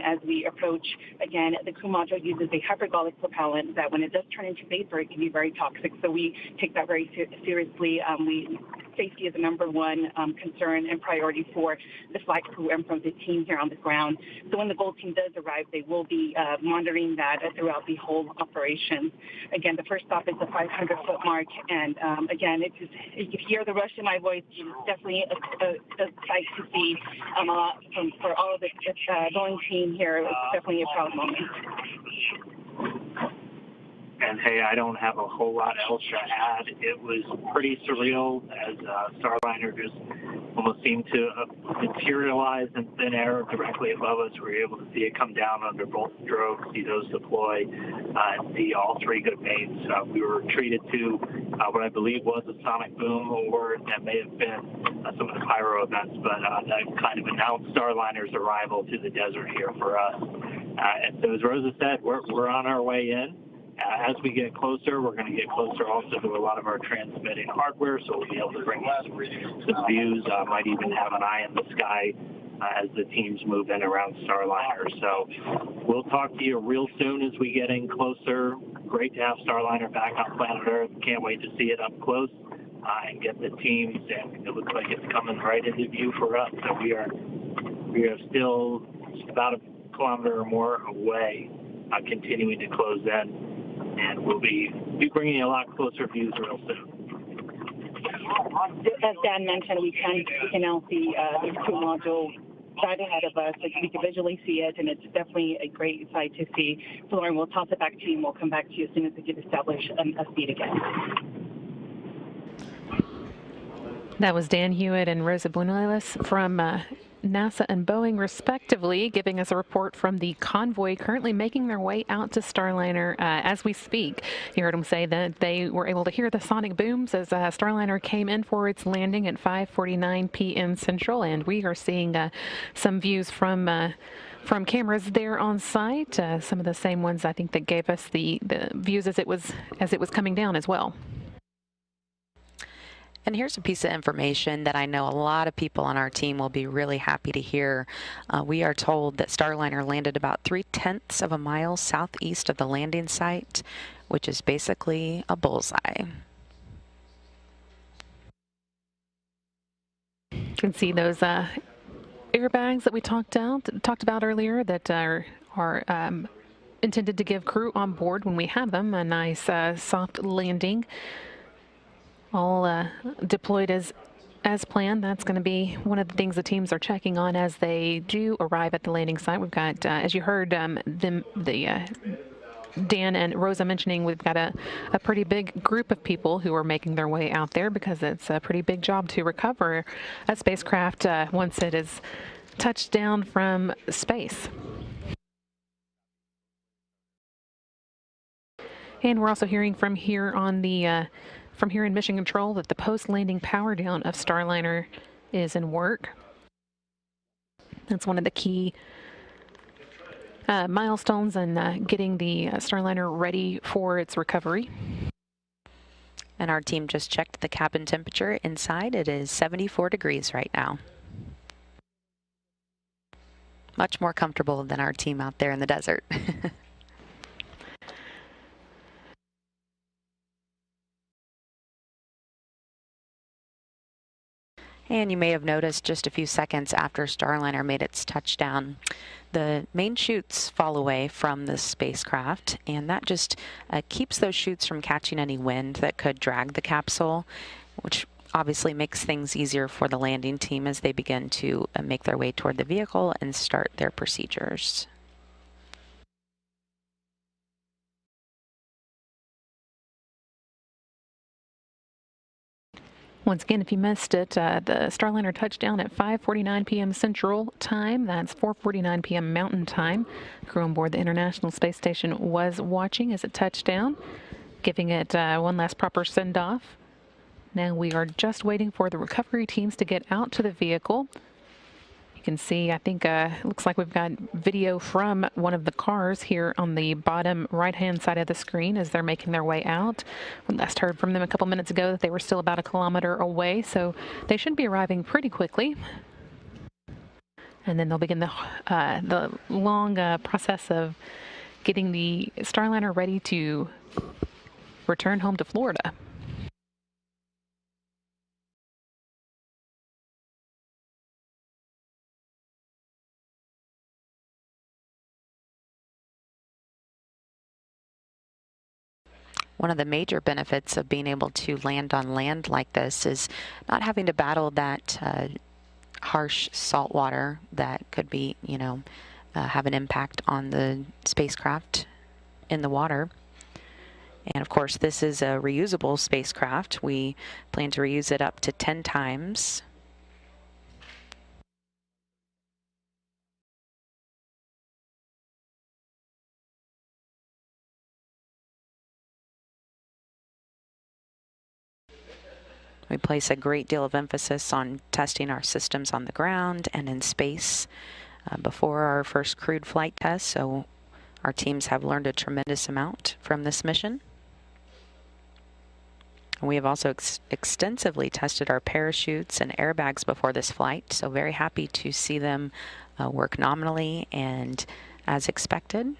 as we approach. Again, the crew module uses a hypergolic propellant that when it does turn into vapor, it can be very toxic, so we take that very seriously. Safety is the number one concern and priority for the flight crew and from the team here on the ground. So when the Gold team does arrive, they will be monitoring that throughout the whole operation. Again, the first stop is the 500-foot mark, and again, if you hear the rush in my voice, it's definitely a sight to see for all of the Boeing team here. It's definitely a proud moment. And hey, I don't have a whole lot else to add. It was pretty surreal as Starliner just almost seemed to materialize in thin air directly above us. We were able to see it come down under both strokes, see those deploy, and see all three good mates. We were treated to what I believe was a sonic boom award. That may have been some of the pyro events, but that kind of announced Starliner's arrival to the desert here for us. And so as Rosa said, we're on our way in. As we get closer, we're going to get closer also to a lot of our transmitting hardware, so we'll be able to bring you some views. Might even have an eye in the sky as the teams move in around Starliner. So we'll talk to you real soon as we get in closer. Great to have Starliner back on planet Earth. Can't wait to see it up close and get the teams. And it looks like it's coming right into view for us. So we are still about a kilometer or more away, continuing to close in. And we'll be bringing you a lot closer views real soon. As Dan mentioned, we can now see the crew module right ahead of us. We can visually see it, and it's definitely a great sight to see. So, Lauren, we'll toss it back to you, and we'll come back to you as soon as we get established a speed again. That was Dan Hewitt and Rosa Buñuelos from NASA and Boeing, respectively, giving us a report from the convoy currently making their way out to Starliner as we speak. You heard them say that they were able to hear the sonic booms as Starliner came in for its landing at 5:49 p.m. Central, and we are seeing some views from cameras there on site, some of the same ones I think that gave us the views as it was coming down as well. And here's a piece of information that I know a lot of people on our team will be really happy to hear. We are told that Starliner landed about 0.3 of a mile southeast of the landing site, which is basically a bullseye. You can see those airbags that we talked about earlier that are intended to give crew on board when we have them a nice soft landing. All deployed as planned. That's going to be one of the things the teams are checking on as they do arrive at the landing site. We've got, as you heard, Dan and Rosa mentioning, we've got a pretty big group of people who are making their way out there because it's a pretty big job to recover a spacecraft once it is touched down from space. And we're also hearing from here in Mission Control that the post-landing power down of Starliner is in work. That's one of the key milestones in getting the Starliner ready for its recovery. And our team just checked the cabin temperature inside. It is 74 degrees right now. Much more comfortable than our team out there in the desert. And you may have noticed just a few seconds after Starliner made its touchdown, the main chutes fall away from the spacecraft, and that just keeps those chutes from catching any wind that could drag the capsule, which obviously makes things easier for the landing team as they begin to make their way toward the vehicle and start their procedures. Once again, if you missed it, the Starliner touchdown at 5:49 p.m. Central Time. That's 4:49 p.m. Mountain Time. Crew on board the International Space Station was watching as it touched down, giving it one last proper send-off. Now we are just waiting for the recovery teams to get out to the vehicle. You can see, I think, it looks like we've got video from one of the cars here on the bottom right-hand side of the screen as they're making their way out. We last heard from them a couple minutes ago that they were still about 1 kilometer away, so they should be arriving pretty quickly. And then they'll begin the long process of getting the Starliner ready to return home to Florida. One of the major benefits of being able to land on land like this is not having to battle that harsh salt water that could be, have an impact on the spacecraft in the water. And of course, this is a reusable spacecraft. We plan to reuse it up to 10 times. We place a great deal of emphasis on testing our systems on the ground and in space before our first crewed flight test, so our teams have learned a tremendous amount from this mission. We have also extensively tested our parachutes and airbags before this flight, so very happy to see them work nominally and as expected.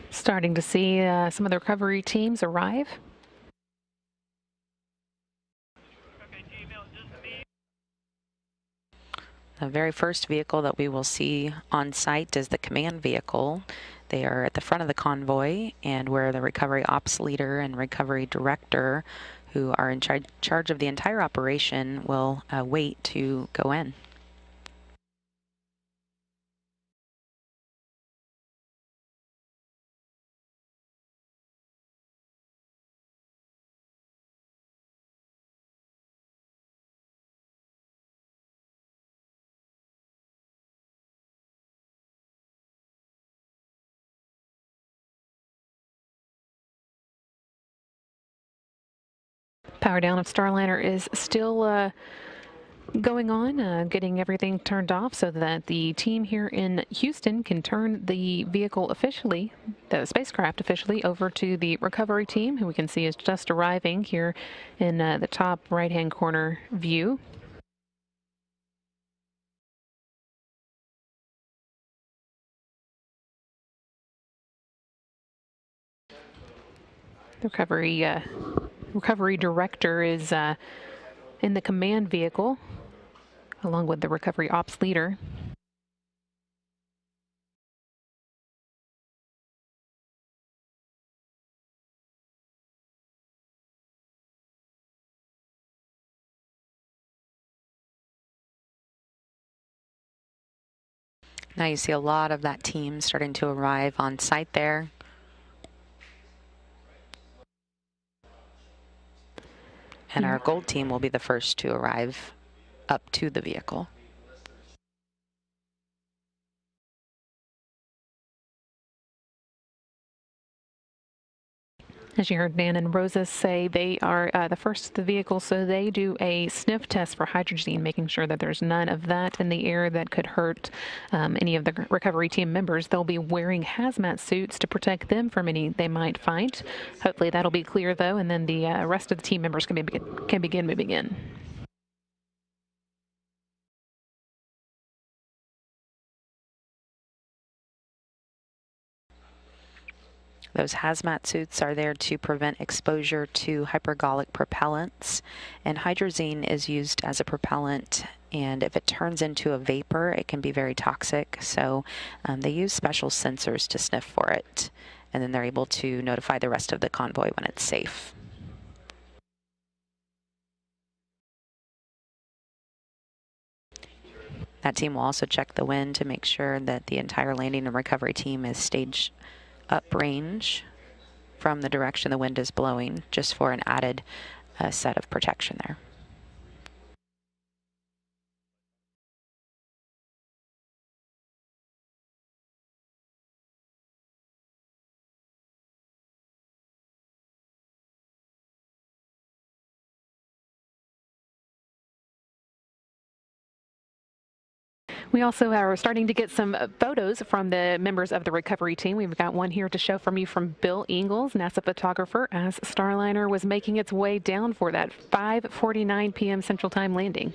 Starting to see some of the recovery teams arrive. The very first vehicle that we will see on site is the command vehicle. They are at the front of the convoy, and where the recovery ops leader and recovery director, who are in charge of the entire operation, will wait to go in. Power down of Starliner is still going on, getting everything turned off so that the team here in Houston can turn the vehicle officially, the spacecraft officially, over to the recovery team, who we can see is just arriving here in the top right-hand corner view. The recovery director is in the command vehicle, along with the recovery ops leader. Now you see a lot of that team starting to arrive on site there. And our gold team will be the first to arrive up to the vehicle. As you heard Dan and Rosa say, they are the first to the vehicle, so they do a sniff test for hydrogen, making sure that there's none of that in the air that could hurt any of the recovery team members. They'll be wearing hazmat suits to protect them from any they might find. Hopefully that'll be clear, though, and then the rest of the team members can begin moving in. Those hazmat suits are there to prevent exposure to hypergolic propellants, and hydrazine is used as a propellant, and if it turns into a vapor, it can be very toxic. So they use special sensors to sniff for it, and then they're able to notify the rest of the convoy when it's safe. That team will also check the wind to make sure that the entire landing and recovery team is staged uprange from the direction the wind is blowing, just for an added set of protection there. We also are starting to get some photos from the members of the recovery team. We've got one here to show from you from Bill Ingalls, NASA photographer, as Starliner was making its way down for that 5:49 p.m. Central Time landing.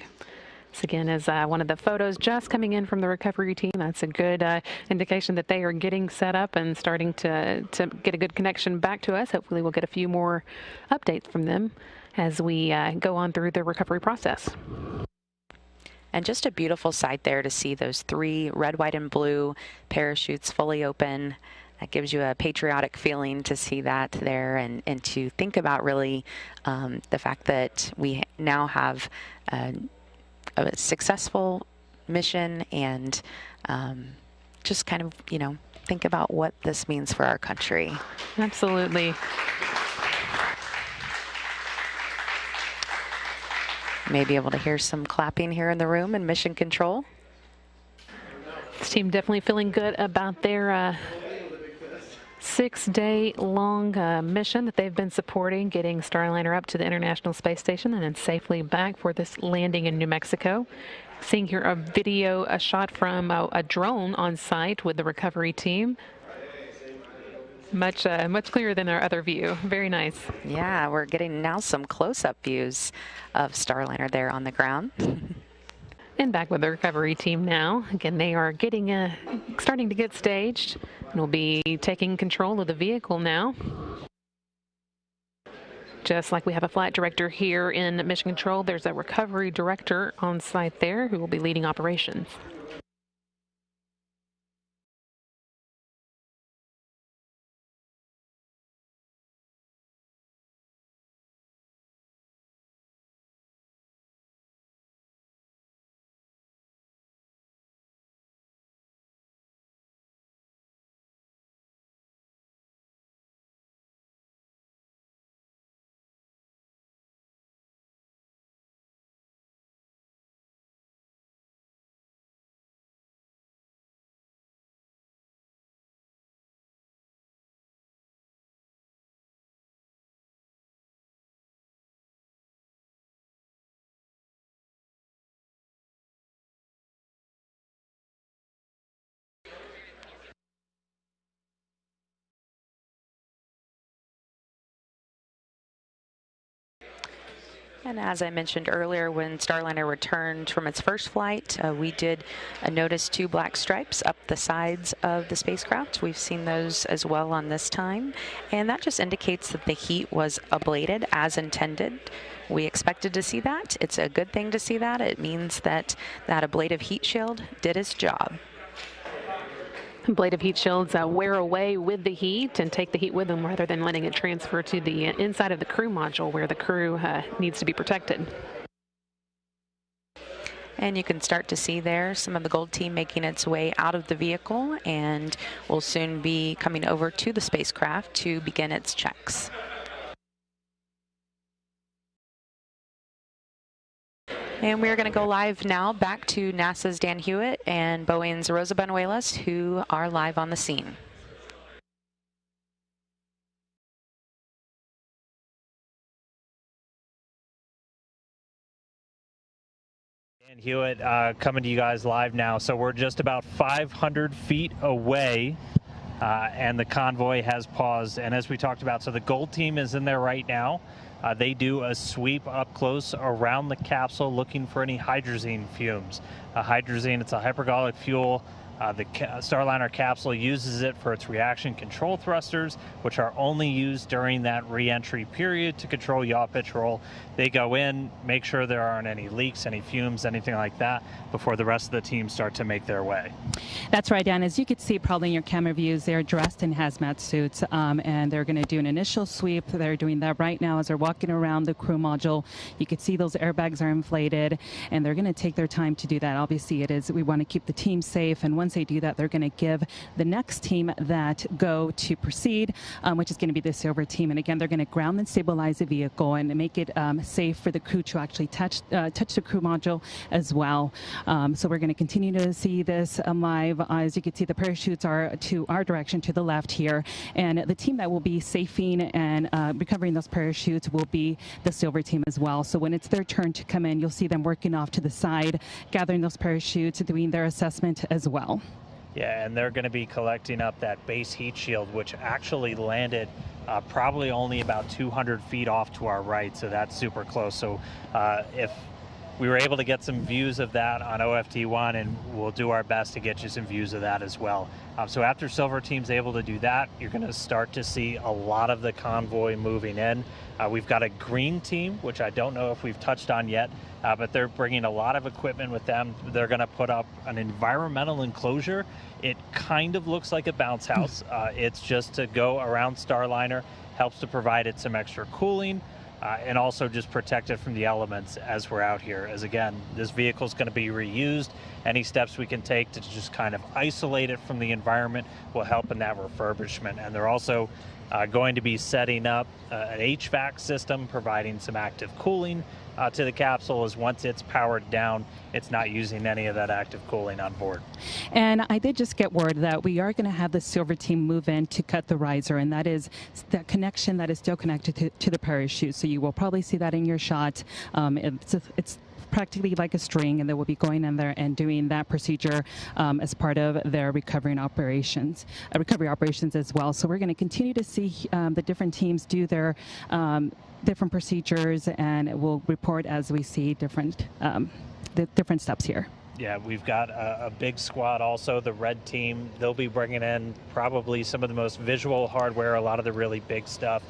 This again is one of the photos just coming in from the recovery team. That's a good indication that they are getting set up and starting to get a good connection back to us. Hopefully we'll get a few more updates from them as we go on through the recovery process. And just a beautiful sight there to see those 3 red, white, and blue parachutes fully open. That gives you a patriotic feeling to see that there, and to think about really the fact that we now have a successful mission, and just kind of, you know, think about what this means for our country. Absolutely. May be able to hear some clapping here in the room in Mission Control. This team definitely feeling good about their 6-day-long mission that they've been supporting, getting Starliner up to the International Space Station and then safely back for this landing in New Mexico. Seeing here a shot from a drone on site with the recovery team. Much clearer than our other view. Very nice. Yeah, we're getting now some close-up views of Starliner there on the ground. And back with the recovery team now. Again, they are getting starting to get staged, and will be taking control of the vehicle now. Just like we have a flight director here in Mission Control, there's a recovery director on site there who will be leading operations. And as I mentioned earlier, when Starliner returned from its first flight, we did notice 2 black stripes up the sides of the spacecraft. We've seen those as well on this time, and that just indicates that the heat was ablated as intended. We expected to see that. It's a good thing to see that. It means that that ablative heat shield did its job. Ablative heat shields wear away with the heat and take the heat with them rather than letting it transfer to the inside of the crew module where the crew needs to be protected. And you can start to see there some of the Gold team making its way out of the vehicle, and will soon be coming over to the spacecraft to begin its checks. And we're going to go live now back to NASA's Dan Hewitt and Boeing's Rosa Banuelos, who are live on the scene. Dan Hewitt coming to you guys live now. So we're just about 500 feet away, and the convoy has paused. And as we talked about, so the Gold team is in there right now. They do a sweep up close around the capsule looking for any hydrazine fumes. Hydrazine, it's a hypergolic fuel The Starliner capsule uses it for its reaction control thrusters, which are only used during that re-entry period to control yaw pitch roll. They go in, make sure there aren't any leaks, any fumes, anything like that, before the rest of the team start to make their way. That's right, Dan. As you can see probably in your camera views, they're dressed in hazmat suits, and they're going to do an initial sweep. They're doing that right now as they're walking around the crew module. You can see those airbags are inflated, and they're going to take their time to do that. Obviously, we want to keep the team safe, and once they do that, they're going to give the next team that go to proceed, which is going to be the silver team. And again, they're going to ground and stabilize the vehicle and make it safe for the crew to actually touch the crew module as well. So we're going to continue to see this live. As you can see, the parachutes are to our direction, to the left here, and the team that will be safing and recovering those parachutes will be the silver team as well. So when it's their turn to come in, you'll see them working off to the side, gathering those parachutes, doing their assessment as well. Yeah, and they're going to be collecting up that base heat shield, which actually landed probably only about 200 feet off to our right, so that's super close. So if we were able to get some views of that on OFT1, and we'll do our best to get you some views of that as well. So after Silver Team's able to do that, you're going to start to see a lot of the convoy moving in. We've got a green team, which I don't know if we've touched on yet, but they're bringing a lot of equipment with them. They're going to put up an environmental enclosure. It kind of looks like a bounce house. It's just to go around Starliner, helps to provide it some extra cooling, and also just protect it from the elements as we're out here. As again, this vehicle is going to be reused. Any steps we can take to just kind of isolate it from the environment will help in that refurbishment. And they're also going to be setting up an HVAC system, providing some active cooling to the capsule, as once it's powered down, it's not using any of that active cooling on board. And I did just get word that we are going to have the silver team move in to cut the riser, and that is that connection that is still connected to the parachute. So you will probably see that in your shot. It's practically like a string, and they will be going in there and doing that procedure as part of their recovery operations as well. So we're going to continue to see the different teams do their different procedures, and we'll report as we see the different steps here. Yeah, we've got a big squad also, the red team. They'll be bringing in probably some of the most visual hardware, a lot of the really big stuff.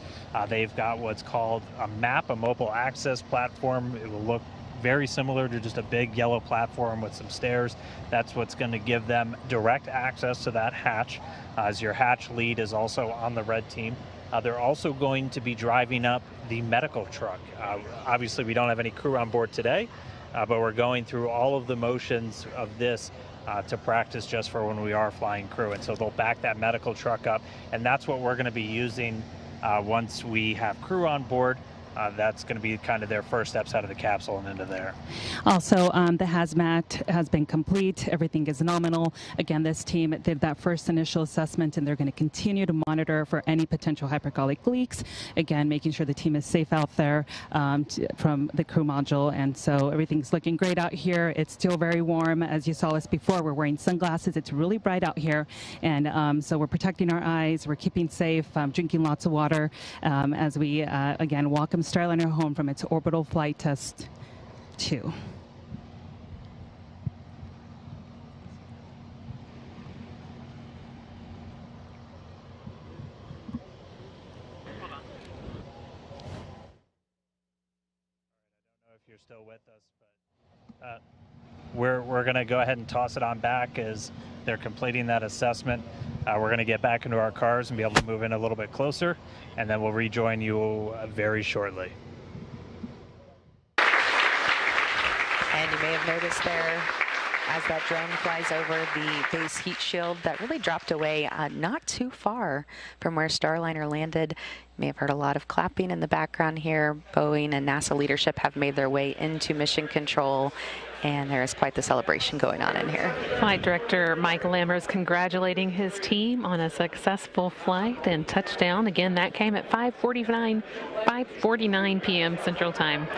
They've got what's called a MAP, a mobile access platform. It will look very similar to just a big yellow platform with some stairs. That's what's going to give them direct access to that hatch, as your hatch lead is also on the red team. They're also going to be driving up the medical truck. Obviously, we don't have any crew on board today, but we're going through all of the motions of this to practice just for when we are flying crew. And so they'll back that medical truck up, and that's what we're going to be using once we have crew on board. That's going to be kind of their first steps out of the capsule and into there. Also, the hazmat has been complete. Everything is nominal. Again, this team did that first initial assessment, and they're going to continue to monitor for any potential hypergolic leaks. Again, making sure the team is safe out there from the crew module. And so everything's looking great out here. It's still very warm. As you saw us before, we're wearing sunglasses. It's really bright out here. And so we're protecting our eyes. We're keeping safe, drinking lots of water as we, again, welcome Starliner home from its orbital flight test 2. You're still with us, but we're going to go ahead and toss it on back as they're completing that assessment. We're going to get back into our cars and be able to move in a little bit closer, and then we'll rejoin you very shortly. And you may have noticed there, as that drone flies over the base heat shield that really dropped away not too far from where Starliner landed. You may have heard a lot of clapping in the background here. Boeing and NASA leadership have made their way into mission control, and there is quite the celebration going on in here. Flight Director Mike Lammers congratulating his team on a successful flight and touchdown. Again, that came at 5:49 p.m. Central Time.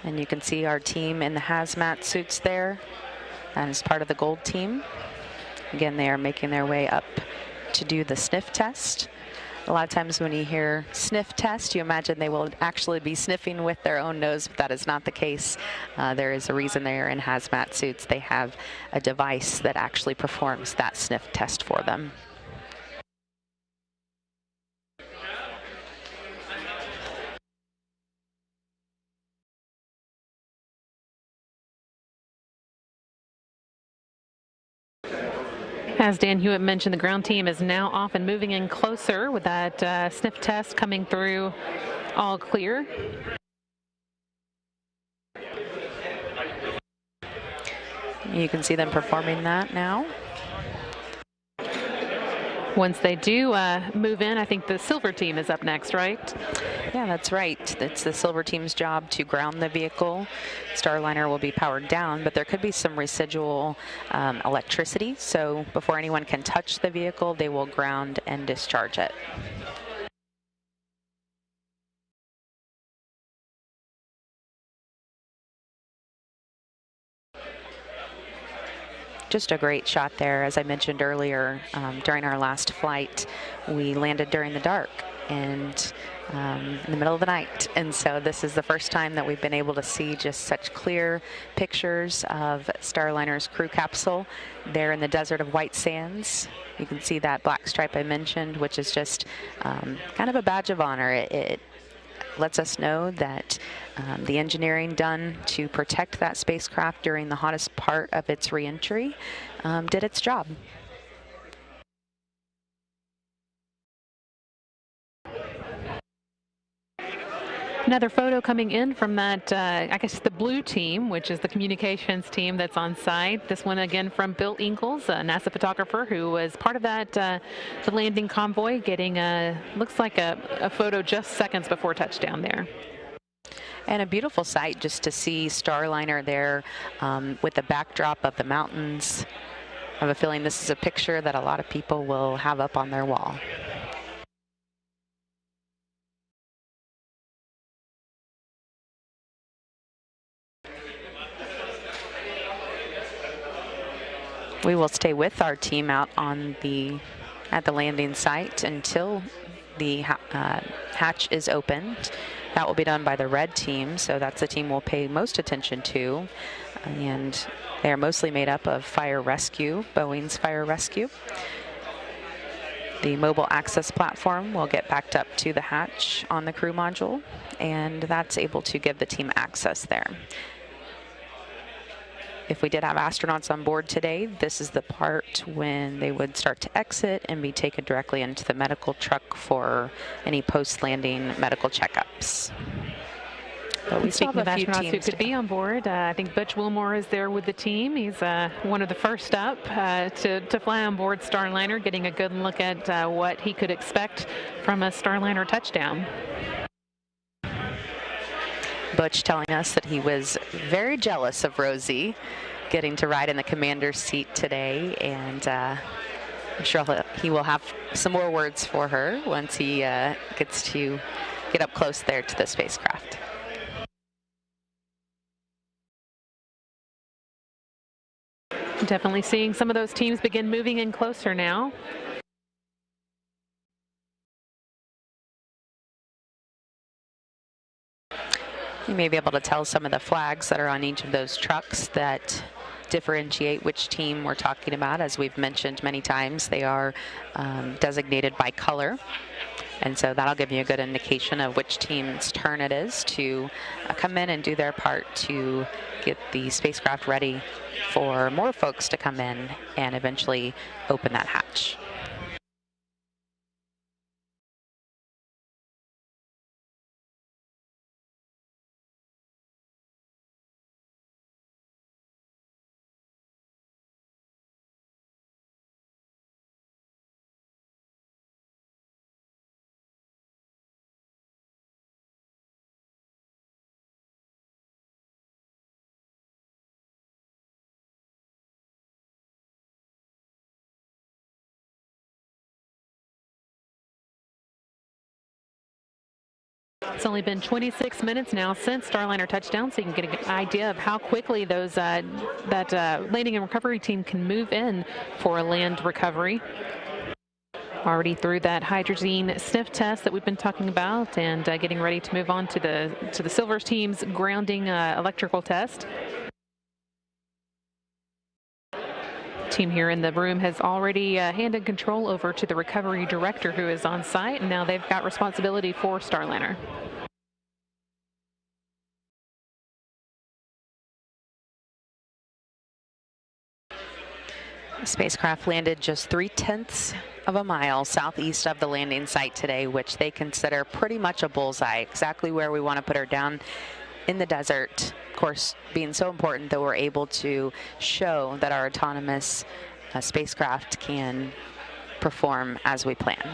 And you can see our team in the hazmat suits there. That is part of the gold team. Again, they are making their way up to do the sniff test. A lot of times when you hear sniff test, you imagine they will actually be sniffing with their own nose, but that is not the case. There is a reason they are in hazmat suits. They have a device that actually performs that sniff test for them. As Dan Hewitt mentioned, the ground team is now off and moving in closer with that sniff test coming through all clear. You can see them performing that now. Once they do move in, I think the silver team is up next, right? Yeah, that's right. It's the silver team's job to ground the vehicle. Starliner will be powered down, but there could be some residual electricity. So before anyone can touch the vehicle, they will ground and discharge it. Just a great shot there. As I mentioned earlier, during our last flight, we landed during the dark and in the middle of the night. And so this is the first time that we've been able to see just such clear pictures of Starliner's crew capsule there in the desert of white sands. You can see that black stripe I mentioned, which is just kind of a badge of honor. It lets us know that the engineering done to protect that spacecraft during the hottest part of its reentry did its job. Another photo coming in from that, I guess, the blue team, which is the communications team that's on site. This one again from Bill Ingalls, a NASA photographer who was part of that, the landing convoy, getting looks like a photo just seconds before touchdown there. And a beautiful sight just to see Starliner there with the backdrop of the mountains. I have a feeling this is a picture that a lot of people will have up on their wall. We will stay with our team out on at the landing site until the hatch is opened. That will be done by the red team, so that's the team we'll pay most attention to. And they are mostly made up of fire rescue, Boeing's fire rescue. The mobile access platform will get backed up to the hatch on the crew module, and that's able to give the team access there. If we did have astronauts on board today, this is the part when they would start to exit and be taken directly into the medical truck for any post-landing medical checkups. But we speaking of astronauts who could be on board, I think Butch Wilmore is there with the team. He's one of the first up to fly on board Starliner, getting a good look at what he could expect from a Starliner touchdown. Butch telling us that he was very jealous of Rosie getting to ride in the commander's seat today, and I'm sure he will have some more words for her once he gets to get up close there to the spacecraft. Definitely seeing some of those teams begin moving in closer now. You may be able to tell some of the flags that are on each of those trucks that differentiate which team we're talking about. As we've mentioned many times, they are designated by color. And so that'll give you a good indication of which team's turn it is to come in and do their part to get the spacecraft ready for more folks to come in and eventually open that hatch. It's only been 26 minutes now since Starliner touchdown, so you can get an idea of how quickly those that landing and recovery team can move in for a land recovery. Already through that hydrazine sniff test that we've been talking about, and getting ready to move on to the Silver team's grounding electrical test. Team here in the room has already handed control over to the recovery director who is on site, and now they've got responsibility for Starliner. The spacecraft landed just 3/10 of a mile southeast of the landing site today, which they consider pretty much a bullseye, exactly where we want to put her, down in the desert. Of course, being so important that we're able to show that our autonomous spacecraft can perform as we plan.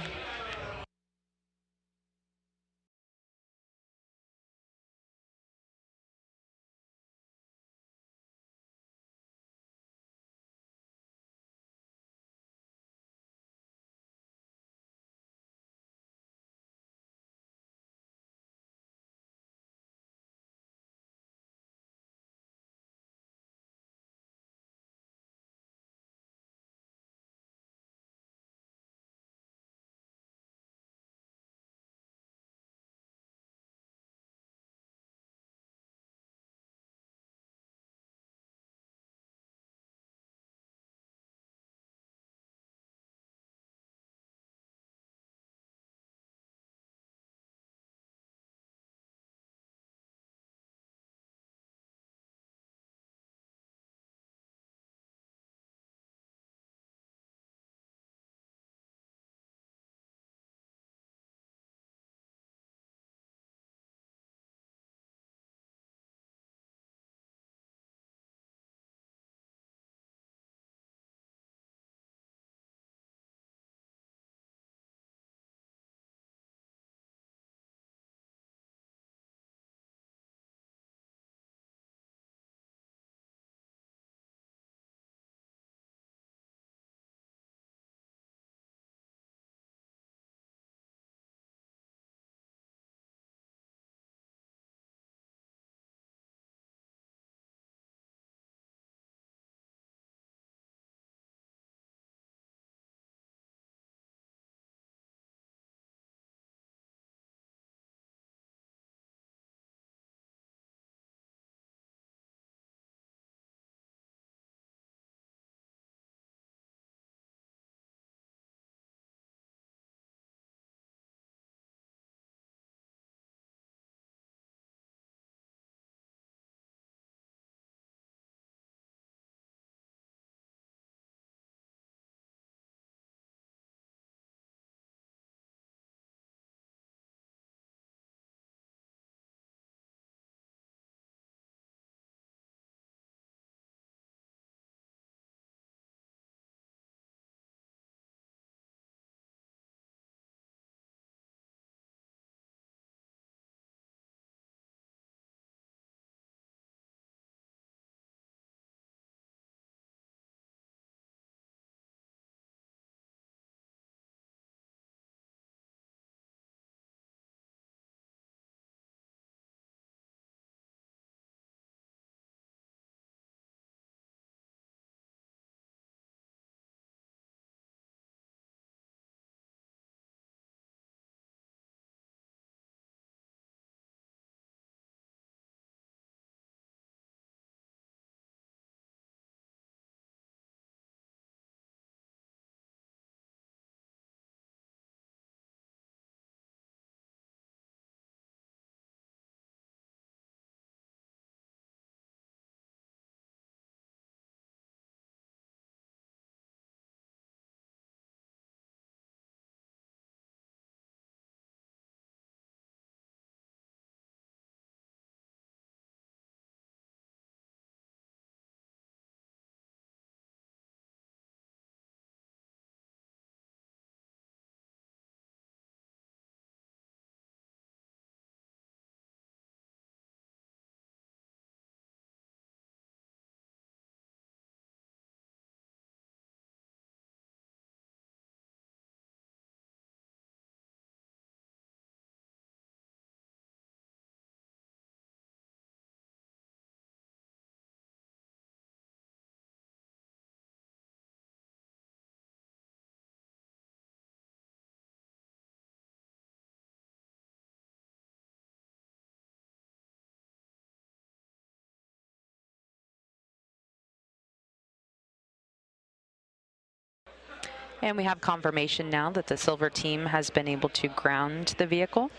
And we have confirmation now that the Silver team has been able to ground the vehicle,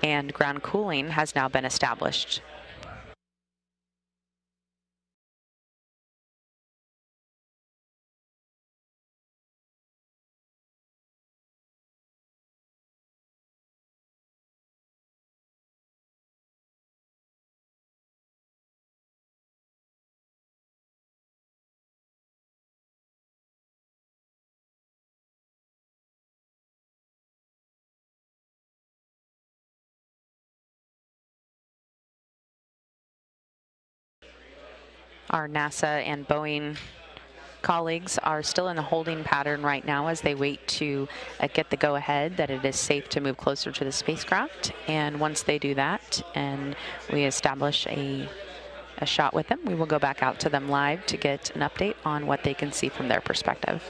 and ground cooling has now been established. Our NASA and Boeing colleagues are still in a holding pattern right now as they wait to get the go-ahead that it is safe to move closer to the spacecraft. And once they do that and we establish a shot with them, we will go back out to them live to get an update on what they can see from their perspective.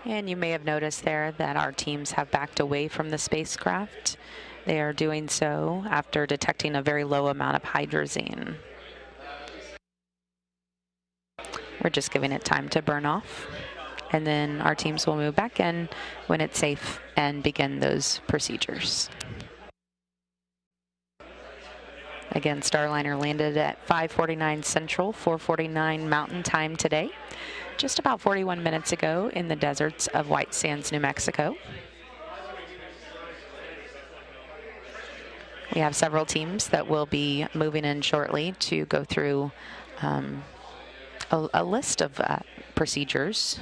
And you may have noticed there that our teams have backed away from the spacecraft. They are doing so after detecting a very low amount of hydrazine. We're just giving it time to burn off. And then our teams will move back in when it's safe and begin those procedures. Again, Starliner landed at 5:49 Central, 4:49 Mountain Time today, just about 41 minutes ago in the deserts of White Sands, New Mexico. We have several teams that will be moving in shortly to go through a list of procedures,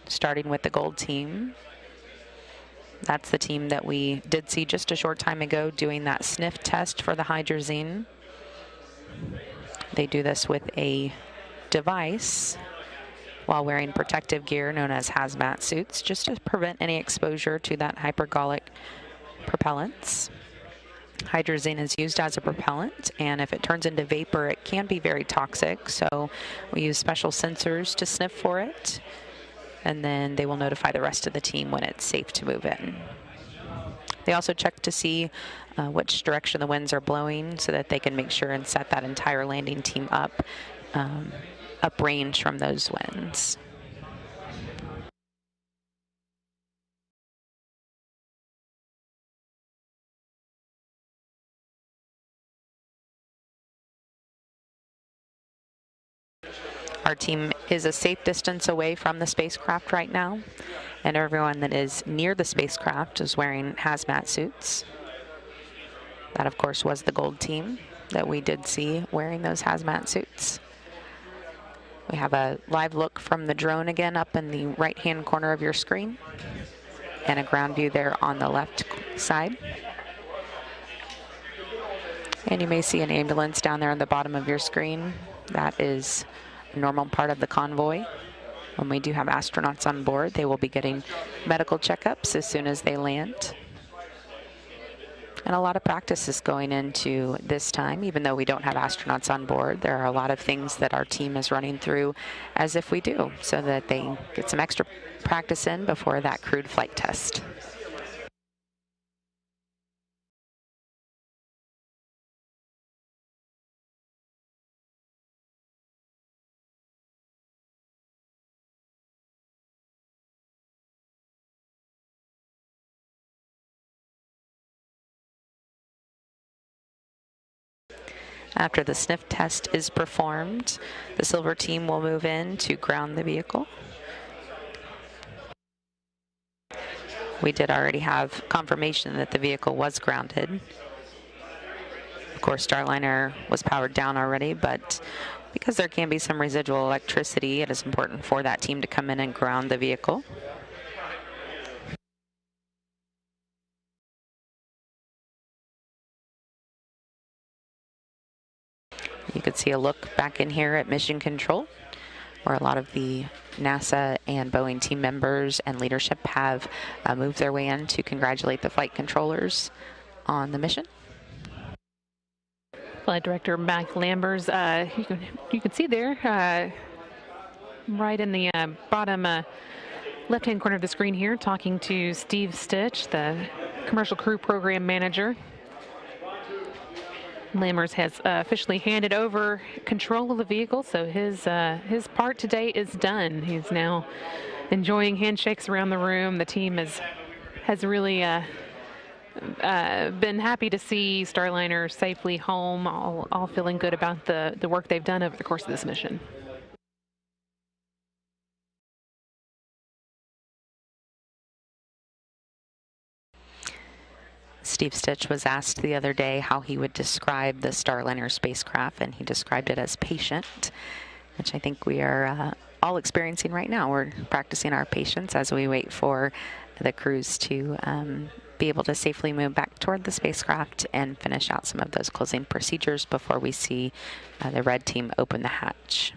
starting with the gold team. That's the team that we did see just a short time ago doing that sniff test for the hydrazine. They do this with a device while wearing protective gear known as hazmat suits, just to prevent any exposure to that hypergolic propellants. Hydrazine is used as a propellant, and if it turns into vapor, it can be very toxic. So we use special sensors to sniff for it, and then they will notify the rest of the team when it's safe to move in. They also check to see which direction the winds are blowing so that they can make sure and set that entire landing team up uprange from those winds. Our team is a safe distance away from the spacecraft right now, and everyone that is near the spacecraft is wearing hazmat suits. That, of course, was the gold team that we did see wearing those hazmat suits. We have a live look from the drone again up in the right-hand corner of your screen, and a ground view there on the left side. And you may see an ambulance down there on the bottom of your screen. That is a normal part of the convoy. When we do have astronauts on board, they will be getting medical checkups as soon as they land. And a lot of practice is going into this time, even though we don't have astronauts on board. There are a lot of things that our team is running through as if we do, so that they get some extra practice in before that crewed flight test. After the sniff test is performed, the silver team will move in to ground the vehicle. We did already have confirmation that the vehicle was grounded. Of course, Starliner was powered down already, but because there can be some residual electricity, it is important for that team to come in and ground the vehicle. You could see a look back in here at Mission Control, where a lot of the NASA and Boeing team members and leadership have moved their way in to congratulate the flight controllers on the mission. Flight Director Mac Lambers, you can see there, right in the bottom left-hand corner of the screen here, talking to Steve Stitch, the Commercial Crew Program Manager. Lammers has officially handed over control of the vehicle, so his part today is done. He's now enjoying handshakes around the room. The team has really been happy to see Starliner safely home, all feeling good about the work they've done over the course of this mission. Steve Stitch was asked the other day how he would describe the Starliner spacecraft, and he described it as patient, which I think we are all experiencing right now. We're practicing our patience as we wait for the crews to be able to safely move back toward the spacecraft and finish out some of those closing procedures before we see the red team open the hatch.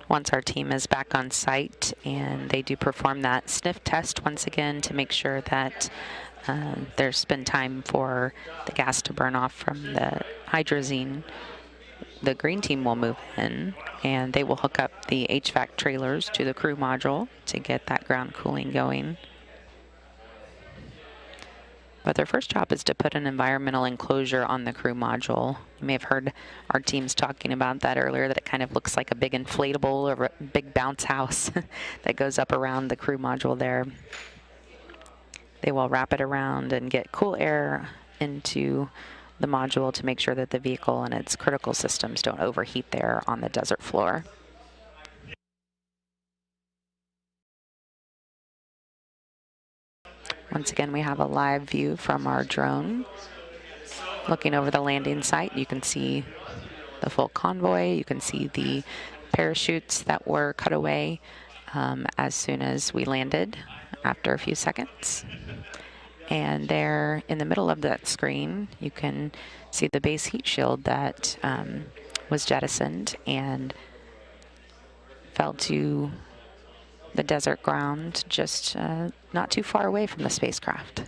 once our team is back on site, and they do perform that sniff test once again to make sure that there's been time for the gas to burn off from the hydrazine. The green team will move in, and they will hook up the HVAC trailers to the crew module to get that ground cooling going. But their first job is to put an environmental enclosure on the crew module. You may have heard our teams talking about that earlier, that it kind of looks like a big inflatable or a big bounce house that goes up around the crew module there. They will wrap it around and get cool air into the module to make sure that the vehicle and its critical systems don't overheat there on the desert floor. Once again, we have a live view from our drone. Looking over the landing site, you can see the full convoy. You can see the parachutes that were cut away as soon as we landed after a few seconds. And there in the middle of that screen, you can see the base heat shield that was jettisoned and fell to the desert ground just not too far away from the spacecraft.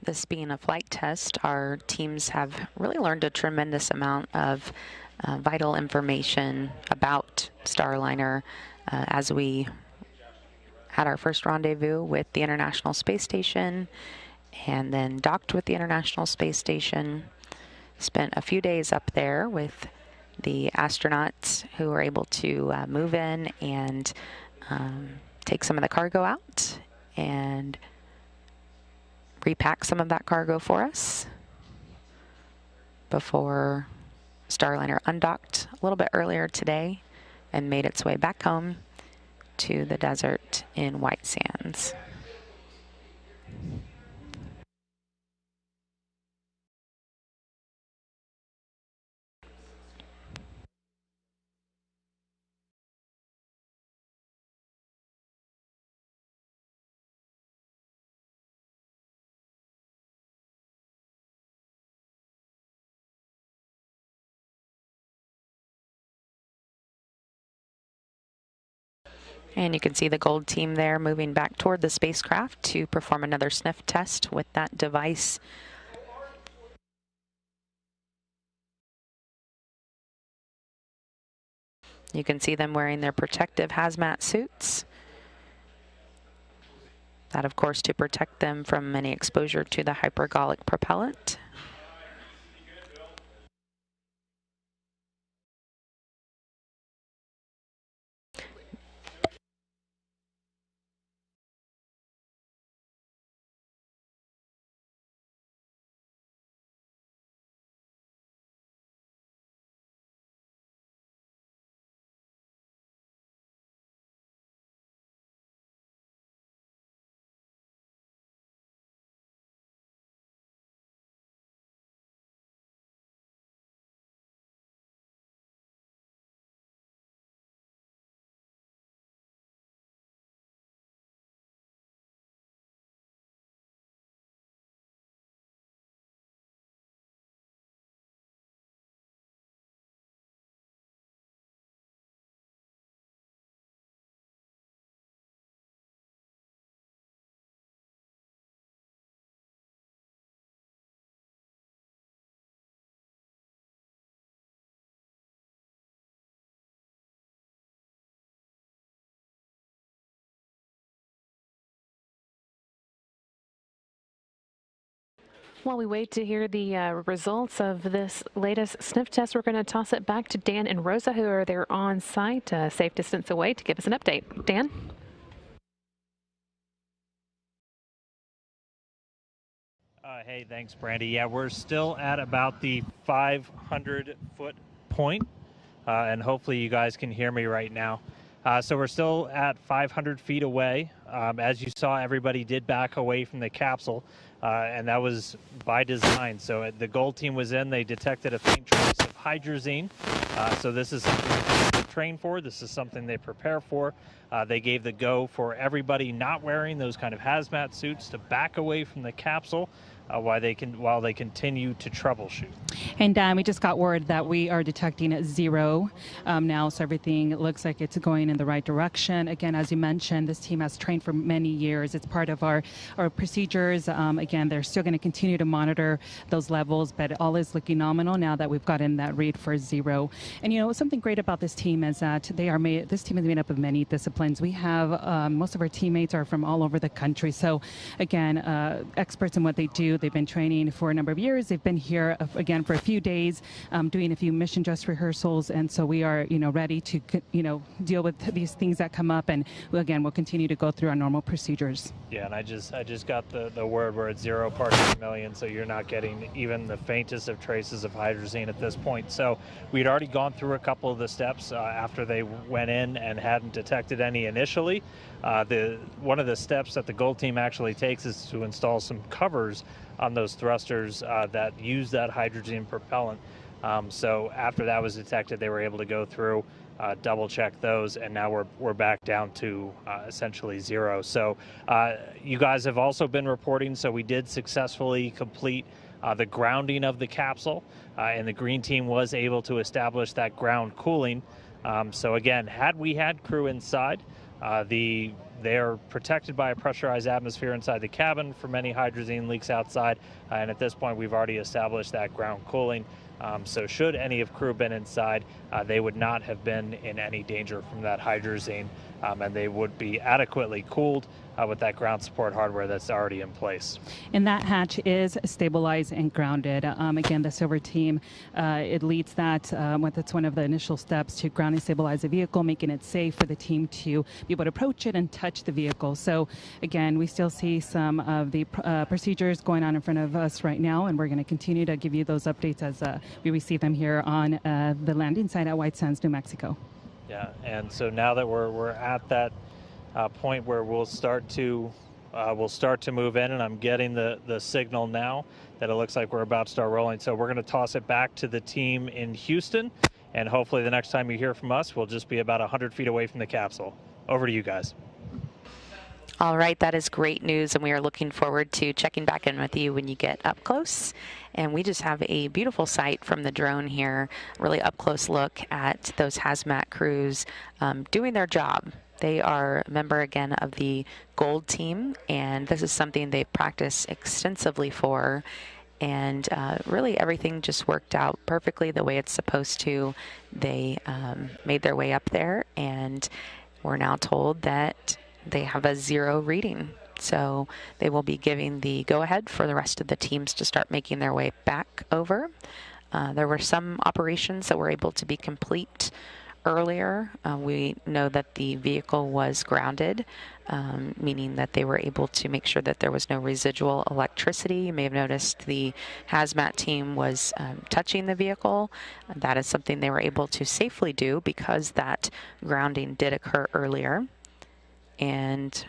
This being a flight test, our teams have really learned a tremendous amount of vital information about Starliner as we had our first rendezvous with the International Space Station and then docked with the International Space Station. Spent a few days up there with the astronauts who were able to move in and take some of the cargo out and repack some of that cargo for us before Starliner undocked a little bit earlier today and made its way back home to the desert in White Sands. And you can see the gold team there moving back toward the spacecraft to perform another sniff test with that device. You can see them wearing their protective hazmat suits. That, of course, to protect them from any exposure to the hypergolic propellant. While we wait to hear the results of this latest sniff test, we're going to toss it back to Dan and Rosa, who are there on site, a safe distance away, to give us an update. Dan? Hey, thanks, Brandy. Yeah, we're still at about the 500-foot point, and hopefully you guys can hear me right now. So we're still at 500 feet away. As you saw, everybody did back away from the capsule, and that was by design. So the gold team was in. They detected a faint trace of hydrazine. So this is something they train for. This is something they prepare for. They gave the go for everybody not wearing those kind of hazmat suits to back away from the capsule while they continue to troubleshoot. And we just got word that we are detecting 0 now, so everything looks like it's going in the right direction. Again, as you mentioned, this team has trained for many years. It's part of our procedures. Again, they're still going to continue to monitor those levels, but all is looking nominal now that we've gotten that read for 0. And you know, something great about this team is that this team is made up of many disciplines. We have most of our teammates are from all over the country. So again, experts in what they do. They've been training for a number of years. They've been here again for a few days, doing a few mission dress rehearsals, and so we are, ready to, deal with these things that come up. And again, we'll continue to go through our normal procedures. Yeah, and I just got the word where it's 0 parts per million, so you're not getting even the faintest of traces of hydrazine at this point. So we'd already gone through a couple of the steps after they went in and hadn't detected any initially. One of the steps that the gold team actually takes is to install some covers on those thrusters that use that hydrazine propellant. So after that was detected, they were able to go through, double check those, and now we're back down to essentially 0. So you guys have also been reporting, so we did successfully complete the grounding of the capsule, and the green team was able to establish that ground cooling. So again, had we had crew inside, they are protected by a pressurized atmosphere inside the cabin from any hydrazine leaks outside, and at this point we've already established that ground cooling. So should any of crew been inside, they would not have been in any danger from that hydrazine, and they would be adequately cooled with that ground support hardware that's already in place. And that hatch is stabilized and grounded. Again, the silver team, it leads that. That's one of the initial steps to ground and stabilize the vehicle, making it safe for the team to be able to approach it and touch the vehicle. So again, we still see some of the procedures going on in front of us right now, and we're going to continue to give you those updates as we receive them here on the landing site at White Sands, New Mexico. Yeah, and so now that we're at that point where we'll start to move in, and I'm getting the signal now that it looks like we're about to start rolling. So we're going to toss it back to the team in Houston, and hopefully the next time you hear from us, we'll just be about 100 feet away from the capsule. Over to you guys. All right, that is great news, and we are looking forward to checking back in with you when you get up close. And we just have a beautiful sight from the drone here, really up close look at those hazmat crews doing their job. They are a member again of the gold team, and this is something they practice extensively for. And really everything just worked out perfectly the way it's supposed to. They made their way up there, and we're now told that they have a 0 reading. So they will be giving the go-ahead for the rest of the teams to start making their way back over. There were some operations that were able to be complete earlier. We know that the vehicle was grounded, meaning that they were able to make sure that there was no residual electricity. You may have noticed the hazmat team was touching the vehicle. That is something they were able to safely do because that grounding did occur earlier. And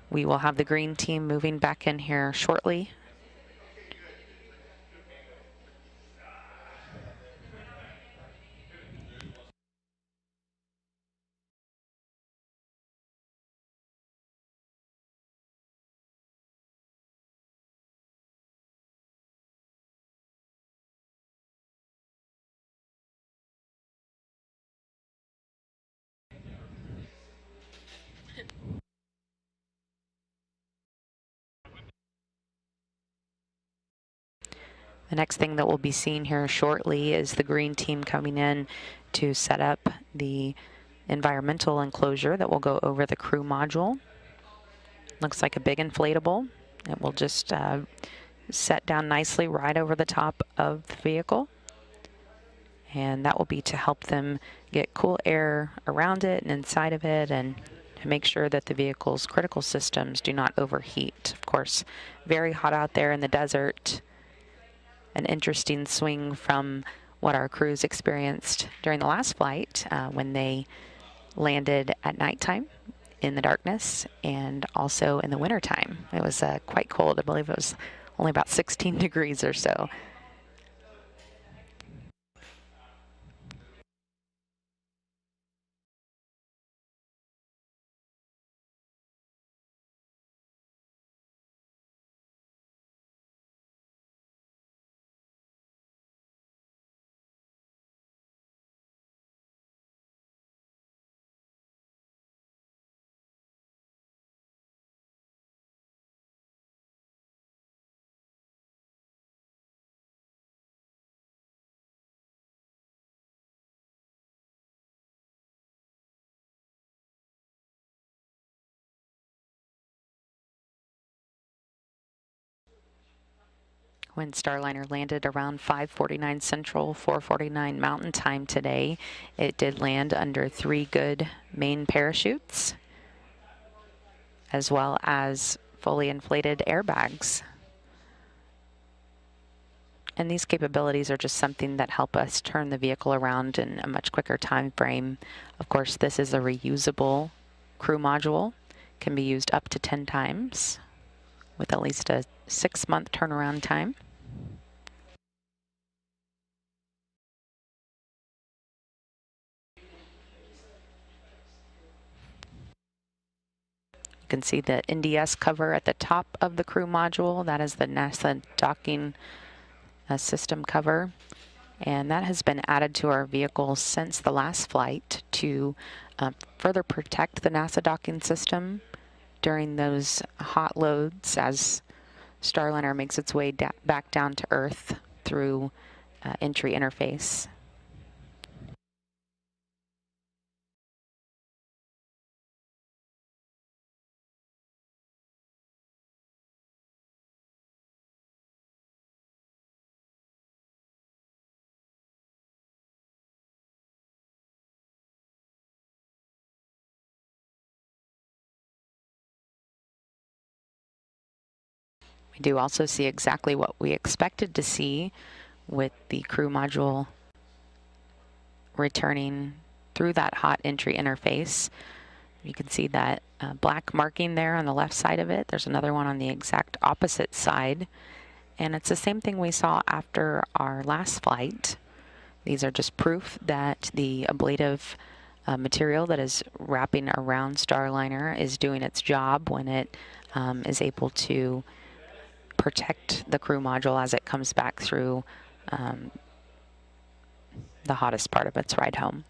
we will have the green team moving back in here shortly. The next thing that we'll be seeing here shortly is the green team coming in to set up the environmental enclosure that will go over the crew module. Looks like a big inflatable. It will just set down nicely right over the top of the vehicle. And that will be to help them get cool air around it and inside of it, and to make sure that the vehicle's critical systems do not overheat. Of course, very hot out there in the desert. An interesting swing from what our crews experienced during the last flight when they landed at nighttime in the darkness, and also in the wintertime. It was quite cold. I believe it was only about 16 degrees or so. When Starliner landed around 5:49 Central, 4:49 Mountain Time today, it did land under 3 good main parachutes, as well as fully inflated airbags. And these capabilities are just something that help us turn the vehicle around in a much quicker time frame. Of course, this is a reusable crew module, can be used up to 10 times with at least a 6-month turnaround time. You can see the NDS cover at the top of the crew module. That is the NASA docking system cover. And that has been added to our vehicle since the last flight to further protect the NASA docking system during those hot loads as Starliner makes its way back down to Earth through entry interface. We do also see exactly what we expected to see with the crew module returning through that hot entry interface. You can see that black marking there on the left side of it. There's another one on the exact opposite side. And it's the same thing we saw after our last flight. These are just proof that the ablative material that is wrapping around Starliner is doing its job when it is able to protect the crew module as it comes back through the hottest part of its ride home.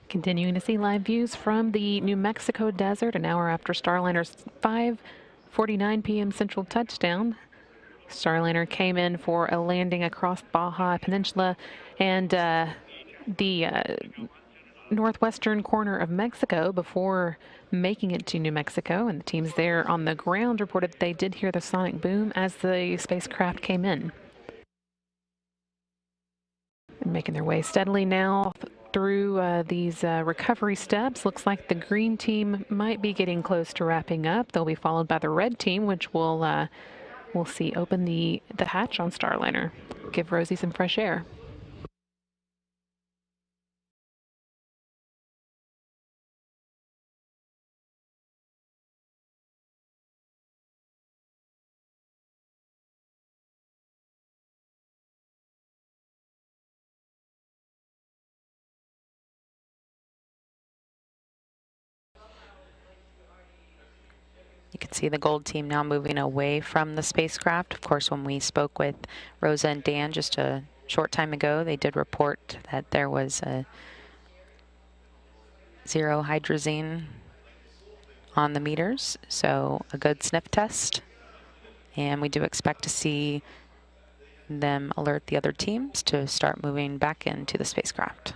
Continuing to see live views from the New Mexico desert an hour after Starliner's 5:49 p.m. Central touchdown. Starliner came in for a landing across Baja Peninsula and the northwestern corner of Mexico before making it to New Mexico. And the teams there on the ground reported they did hear the sonic boom as the spacecraft came in. And making their way steadily now through these recovery steps. Looks like the green team might be getting close to wrapping up. They'll be followed by the red team, which will we'll see open the hatch on Starliner. Give Rosie some fresh air. You can see the gold team now moving away from the spacecraft. Of course, when we spoke with Rosa and Dan just a short time ago, they did report that there was a 0 hydrazine on the meters, so a good sniff test. And we do expect to see them alert the other teams to start moving back into the spacecraft.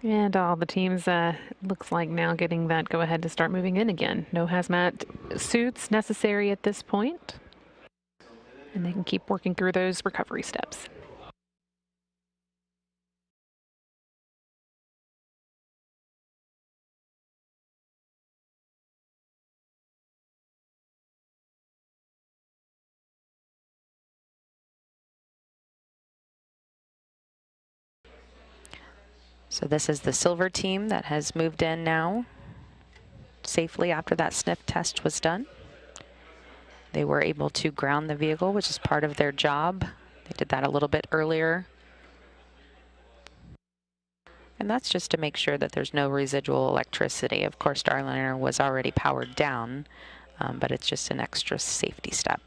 And all the teams, looks like now getting that go ahead to start moving in again. No hazmat suits necessary at this point, and they can keep working through those recovery steps. So this is the silver team that has moved in now safely after that sniff test was done. They were able to ground the vehicle, which is part of their job. They did that a little bit earlier. And that's just to make sure that there's no residual electricity. Of course, Starliner was already powered down, but it's just an extra safety step.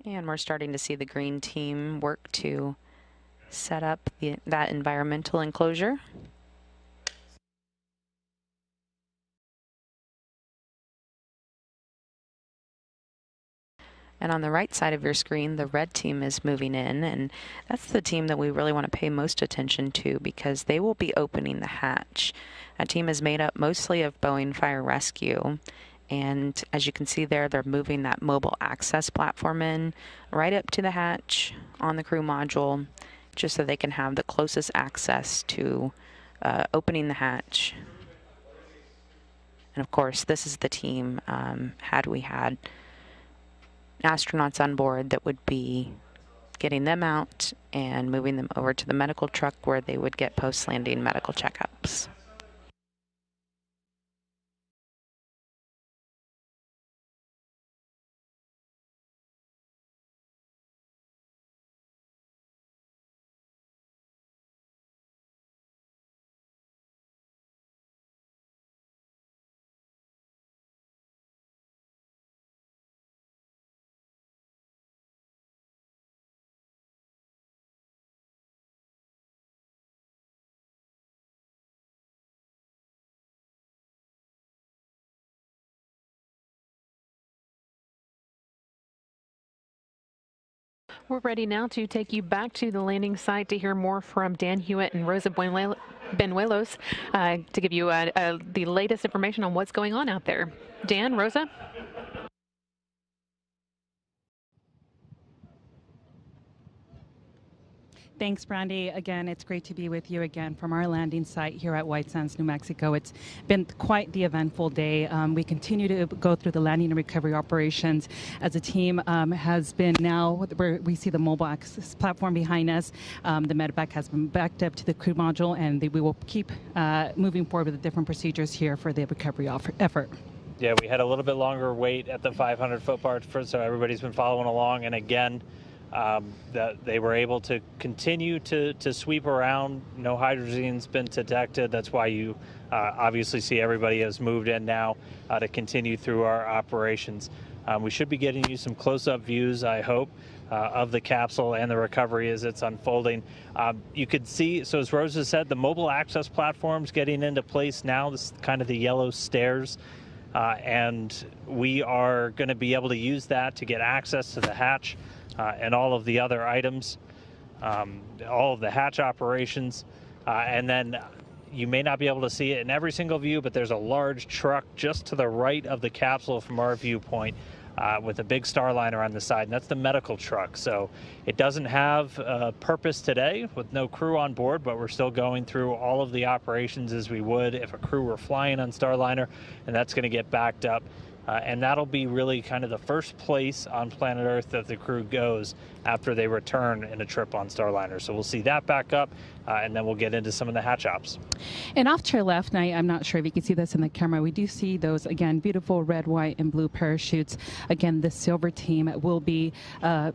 And we're starting to see the green team work to set up that environmental enclosure. And on the right side of your screen, the red team is moving in, and that's the team that we really want to pay most attention to because they will be opening the hatch. That team is made up mostly of Boeing Fire Rescue, and as you can see there, they're moving that mobile access platform in right up to the hatch on the crew module, just so they can have the closest access to opening the hatch. And of course, this is the team, had we had astronauts on board, that would be getting them out and moving them over to the medical truck where they would get post-landing medical checkups. We're ready now to take you back to the landing site to hear more from Dan Hewitt and Rosa Benuelos to give you the latest information on what's going on out there. Dan, Rosa? Thanks, Brandy. Again, it's great to be with you again from our landing site here at White Sands, New Mexico. It's been quite the eventful day. We continue to go through the landing and recovery operations as a team has been now, where we see the mobile access platform behind us. The medevac has been backed up to the crew module, and we will keep moving forward with the different procedures here for the recovery effort. Yeah, we had a little bit longer wait at the 500-foot part, so everybody's been following along. And again, that they were able to continue to sweep around. No hydrogen's been detected. That's why you obviously see everybody has moved in now to continue through our operations. We should be getting you some close-up views, I hope, of the capsule and the recovery as it's unfolding. You could see, so as Rosa said, the mobile access platform's getting into place now. This is kind of the yellow stairs. And we are going to be able to use that to get access to the hatch and all of the other items, all of the hatch operations. And then you may not be able to see it in every single view, but there's a large truck just to the right of the capsule from our viewpoint with a big Starliner on the side, and that's the medical truck. So it doesn't have a purpose today with no crew on board, but we're still going through all of the operations as we would if a crew were flying on Starliner, and that's going to get backed up. And that'll be really kind of the first place on planet Earth that the crew goes after they return in a trip on Starliner. So we'll see that back up, and then we'll get into some of the hatch ops. And off to our left, and I'm not sure if you can see this in the camera, we do see those, again, beautiful red, white, and blue parachutes. Again, the silver team will be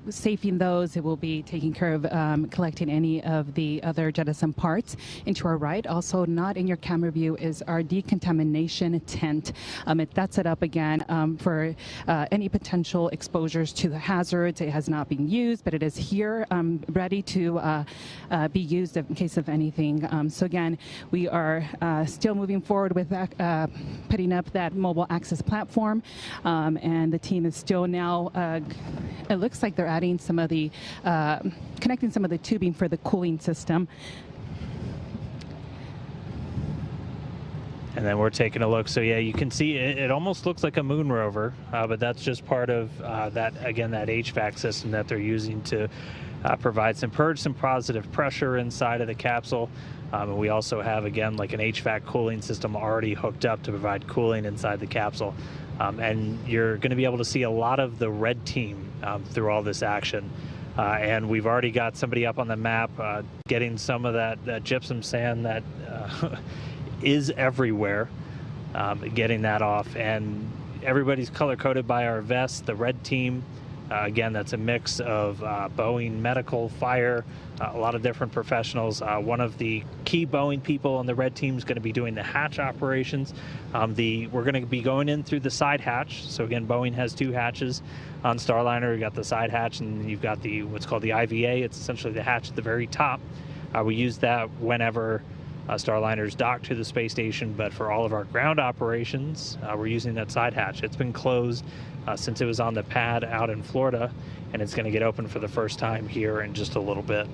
safing those. It will be taking care of collecting any of the other jettison parts. And to our right, also not in your camera view, is our decontamination tent. That's set up again for any potential exposures to the hazards. It has not been used, but it is here ready to be used in case of anything. So again, we are still moving forward with that, putting up that mobile access platform, and the team is still now, it looks like they're adding some of the, connecting some of the tubing for the cooling system. And then we're taking a look. So yeah, you can see it almost looks like a moon rover, but that's just part of that HVAC system that they're using to provide some positive pressure inside of the capsule. And we also have, again, like an HVAC cooling system already hooked up to provide cooling inside the capsule. And you're going to be able to see a lot of the red team through all this action. And we've already got somebody up on the map getting some of that gypsum sand that is everywhere, getting that off. And everybody's color-coded by our vests. The red team Again, that's a mix of Boeing medical, fire, a lot of different professionals. One of the key Boeing people on the red team is going to be doing the hatch operations. We're going to be going in through the side hatch. So again, Boeing has 2 hatches on Starliner. You've got the side hatch, and you've got what's called the IVA. It's essentially the hatch at the very top. We use that whenever Starliner's docked to the space station, but for all of our ground operations, we're using that side hatch. It's been closed since it was on the pad out in Florida, and it's going to get open for the first time here in just a little bit.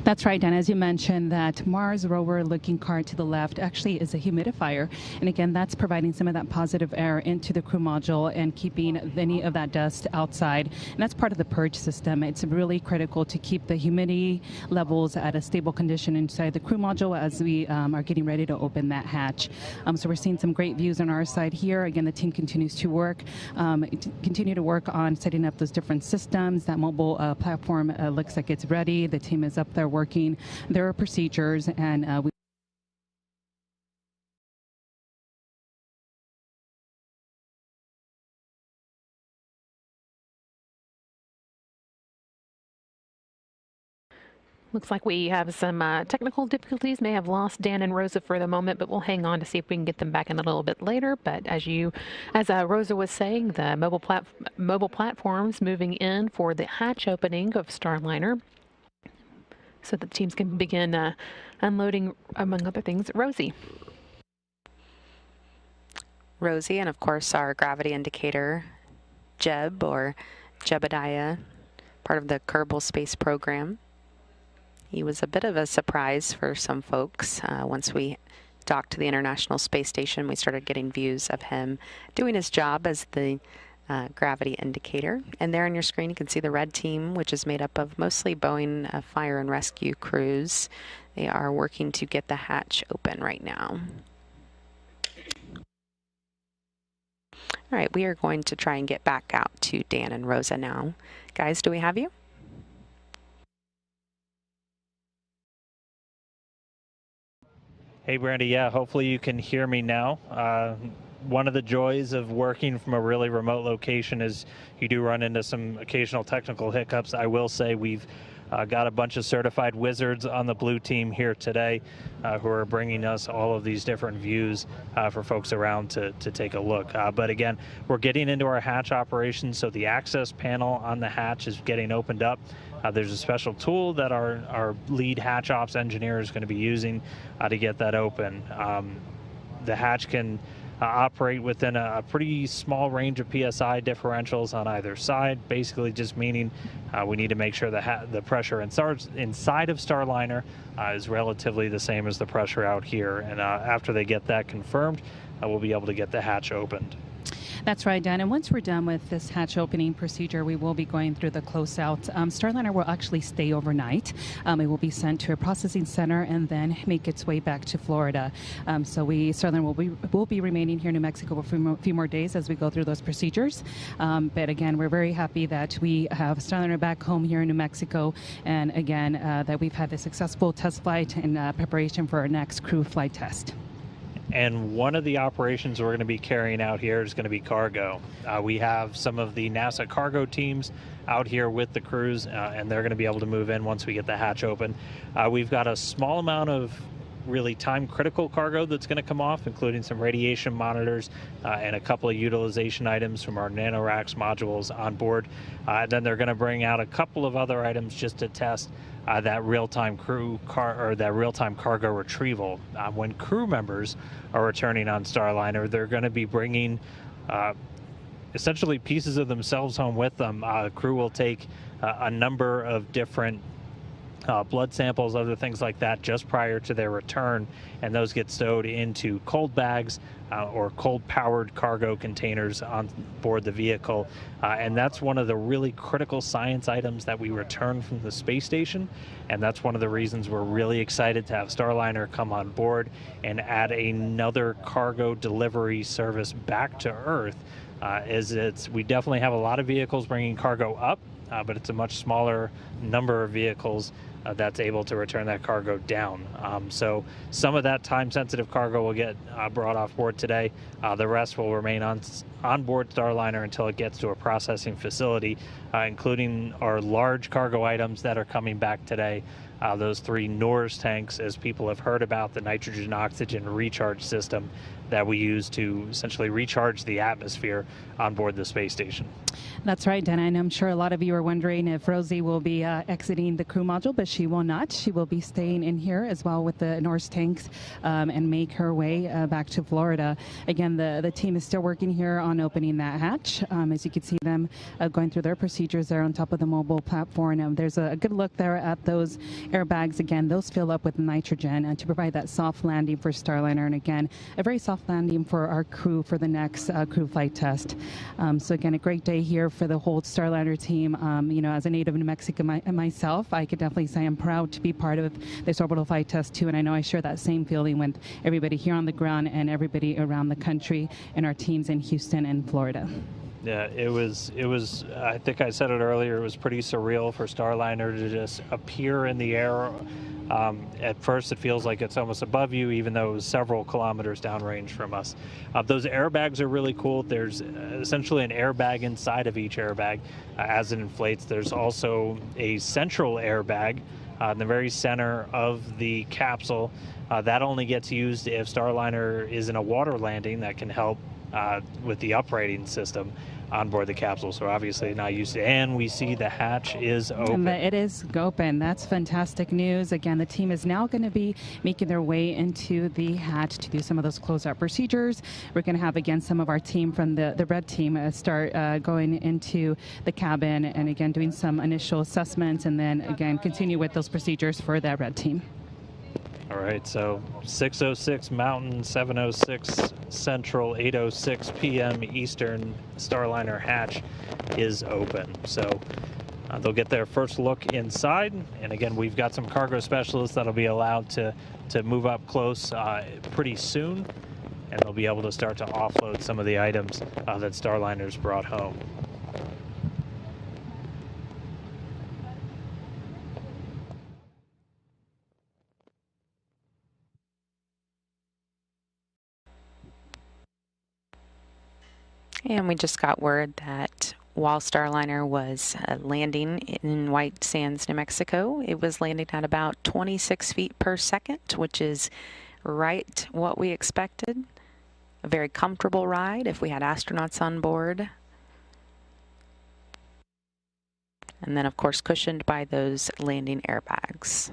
That's right, Dan. As you mentioned, that Mars rover looking car to the left actually is a humidifier. And again, that's providing some of that positive air into the crew module and keeping any of that dust outside. And that's part of the purge system. It's really critical to keep the humidity levels at a stable condition inside the crew module as we are getting ready to open that hatch. So we're seeing some great views on our side here. Again, the team continues to work, continue to work on setting up those different systems. That mobile platform looks like it's ready. The team is up there working their procedures, and Looks like we have some technical difficulties. May have lost Dan and Rosa for the moment, but we'll hang on to see if we can get them back in a little bit later. But as Rosa was saying, the mobile platforms moving in for the hatch opening of Starliner, so the teams can begin unloading, among other things, Rosie, and of course our gravity indicator, Jeb, or Jebediah, part of the Kerbal Space Program. He was a bit of a surprise for some folks. Once we docked to the International Space Station, we started getting views of him doing his job as the gravity indicator. And there on your screen, you can see the red team, which is made up of mostly Boeing fire and rescue crews. They are working to get the hatch open right now. All right, we are going to try and get back out to Dan and Rosa now. Guys, do we have you? Hey, Brandy. Yeah, hopefully you can hear me now. One of the joys of working from a really remote location is you do run into some occasional technical hiccups. I will say we've got a bunch of certified wizards on the blue team here today who are bringing us all of these different views for folks around to take a look. But again, we're getting into our hatch operation, so the access panel on the hatch is getting opened up. There's a special tool that our lead hatch ops engineer is going to be using to get that open. The hatch can operate within a pretty small range of PSI differentials on either side, basically just meaning we need to make sure the pressure inside of Starliner is relatively the same as the pressure out here. And after they get that confirmed, we'll be able to get the hatch opened. That's right, Dan. And once we're done with this hatch opening procedure, we will be going through the closeout. Starliner will actually stay overnight. It will be sent to a processing center and then make its way back to Florida. Starliner will be remaining here in New Mexico for a few more days as we go through those procedures. But again, we're very happy that we have Starliner back home here in New Mexico, and again, that we've had a successful test flight in preparation for our next crew flight test. And one of the operations we're going to be carrying out here is going to be cargo. We have some of the NASA cargo teams out here with the crews, and they're going to be able to move in once we get the hatch open. We've got a small amount of really time-critical cargo that's going to come off, including some radiation monitors and a couple of utilization items from our NanoRacks modules on board. Then they're going to bring out a couple of other items just to test that real-time cargo retrieval. When crew members are returning on Starliner, they're going to be bringing essentially pieces of themselves home with them. Crew will take a number of different blood samples, other things like that, just prior to their return, and those get stowed into cold bags or cold-powered cargo containers on board the vehicle. And that's one of the really critical science items that we return from the space station, and that's one of the reasons we're really excited to have Starliner come on board and add another cargo delivery service back to Earth. We definitely have a lot of vehicles bringing cargo up. but it's a much smaller number of vehicles that's able to return that cargo down. So some of that time-sensitive cargo will get brought off board today. The rest will remain on board Starliner until it gets to a processing facility, including our large cargo items that are coming back today. Those 3 NORS tanks, as people have heard about, the nitrogen oxygen recharge system that we use to essentially recharge the atmosphere on board the space station. That's right, Dana, and I'm sure a lot of you are wondering if Rosie will be exiting the crew module, but she will not. She will be staying in here as well with the NORS tanks and make her way back to Florida. Again, the team is still working here on opening that hatch. As you can see them going through their procedures there on top of the mobile platform. There's a good look there at those airbags. Again, those fill up with nitrogen to provide that soft landing for Starliner, and again, a very soft landing for our crew for the next crew flight test. So again, a great day here for the whole Starliner team. As a native New Mexico myself, I could definitely say I'm proud to be part of this orbital flight test too, and I know I share that same feeling with everybody here on the ground and everybody around the country and our teams in Houston and Florida. Yeah, it was, I think I said it earlier, it was pretty surreal for Starliner to just appear in the air. At first it feels like it's almost above you, even though it was several kilometers downrange from us. Those airbags are really cool. There's essentially an airbag inside of each airbag as it inflates. There's also a central airbag in the very center of the capsule. That only gets used if Starliner is in a water landing that can help with the uprating system on board the capsule. So obviously not used to, and we see the hatch is open. It is open. That's fantastic news. Again, the team is now going to be making their way into the hatch to do some of those closeout procedures. We're going to have, again, some of our team from the red team start going into the cabin and, again, doing some initial assessments and then, again, continue with those procedures for that red team. All right, so 6:06 Mountain, 7:06 Central, 8:06 p.m. Eastern, Starliner hatch is open. So they'll get their first look inside. And again, we've got some cargo specialists that'll be allowed to move up close pretty soon. And they'll be able to start to offload some of the items that Starliner's brought home. And we just got word that while Starliner was landing in White Sands, New Mexico, it was landing at about 26 feet per second, which is right what we expected. A very comfortable ride if we had astronauts on board. And then, of course, cushioned by those landing airbags.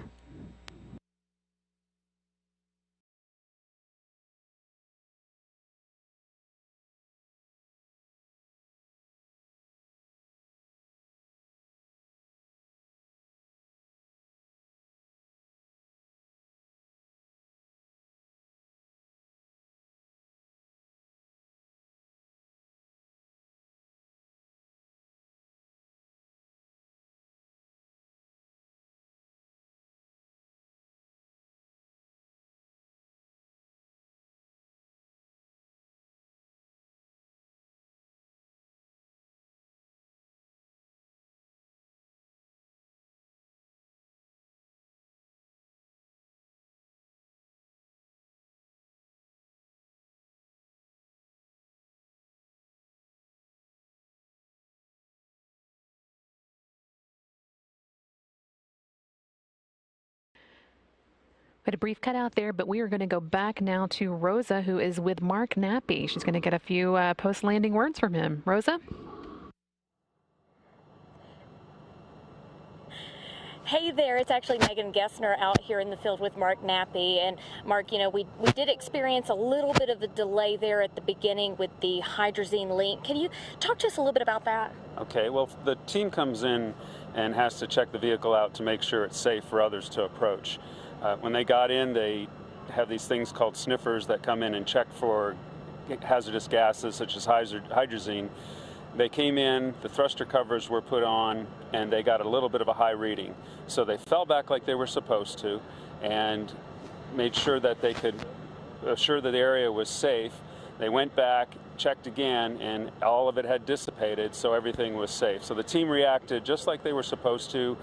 We had a brief cutout there, but we are going to go back now to Rosa, who is with Mark Nappy. She's going to get a few post-landing words from him. Rosa? Hey there, it's actually Megan Gessner out here in the field with Mark Nappy. And Mark, we did experience a little bit of a delay there at the beginning with the hydrazine link. Can you talk to us a little bit about that? Okay, well, the team comes in and has to check the vehicle out to make sure it's safe for others to approach. When they got in, they have these things called sniffers that come in and check for hazardous gases such as hydrazine. They came in, the thruster covers were put on, and they got a little bit of a high reading. So they fell back like they were supposed to and made sure that they could assure that the area was safe. They went back checked again, and all of it had dissipated, so everything was safe. So the team reacted just like they were supposed to.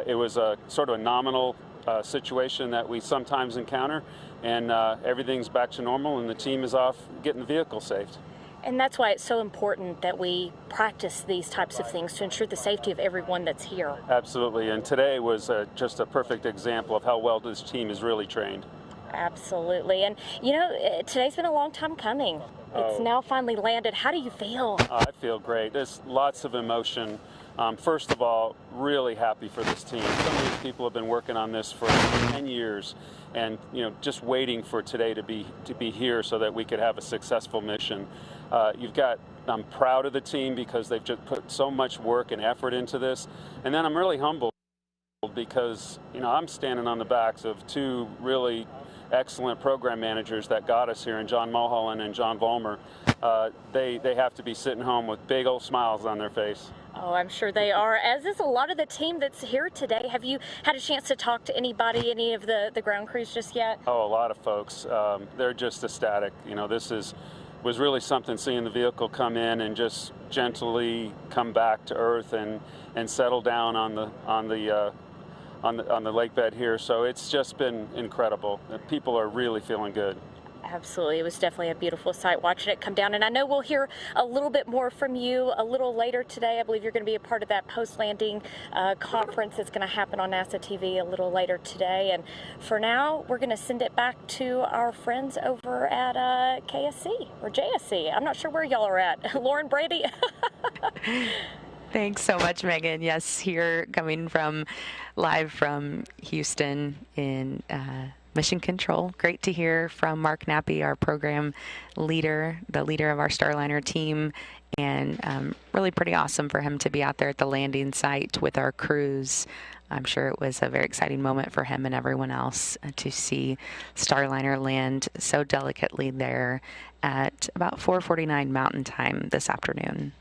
It was a sort of a nominal situation that we sometimes encounter, and everything's back to normal, and the team is off getting the vehicle saved. And that's why it's so important that we practice these types of things to ensure the safety of everyone that's here. Absolutely, and today was just a perfect example of how well this team is really trained. Absolutely. And, you know, today's been a long time coming. It's now finally landed. How do you feel? I feel great. There's lots of emotion. First of all, really happy for this team. So many people have been working on this for 10 years, and just waiting for today to be here so that we could have a successful mission. I'm proud of the team because they've just put so much work and effort into this, and then I'm really humbled because I'm standing on the backs of two really excellent program managers that got us here, and John Mulholland and John Vollmer. They have to be sitting home with big old smiles on their face. Oh, I'm sure they are, as is a lot of the team that's here today. Have you had a chance to talk to anybody, any of the ground crews just yet? Oh, a lot of folks. They're just ecstatic. This was really something, seeing the vehicle come in and just gently come back to earth and settle down on the lake bed here. So it's just been incredible. People are really feeling good. Absolutely. It was definitely a beautiful sight watching it come down. And I know we'll hear a little bit more from you a little later today. I believe you're going to be a part of that post-landing conference that's going to happen on NASA TV a little later today. And for now, we're going to send it back to our friends over at KSC or JSC. I'm not sure where y'all are at. Lauren, Brady? Thanks so much, Megan. Yes, here coming live from Houston in Mission Control. Great to hear from Mark Nappy, our program leader, the leader of our Starliner team, and really pretty awesome for him to be out there at the landing site with our crews. I'm sure it was a very exciting moment for him and everyone else to see Starliner land so delicately there at about 4:49 Mountain Time this afternoon.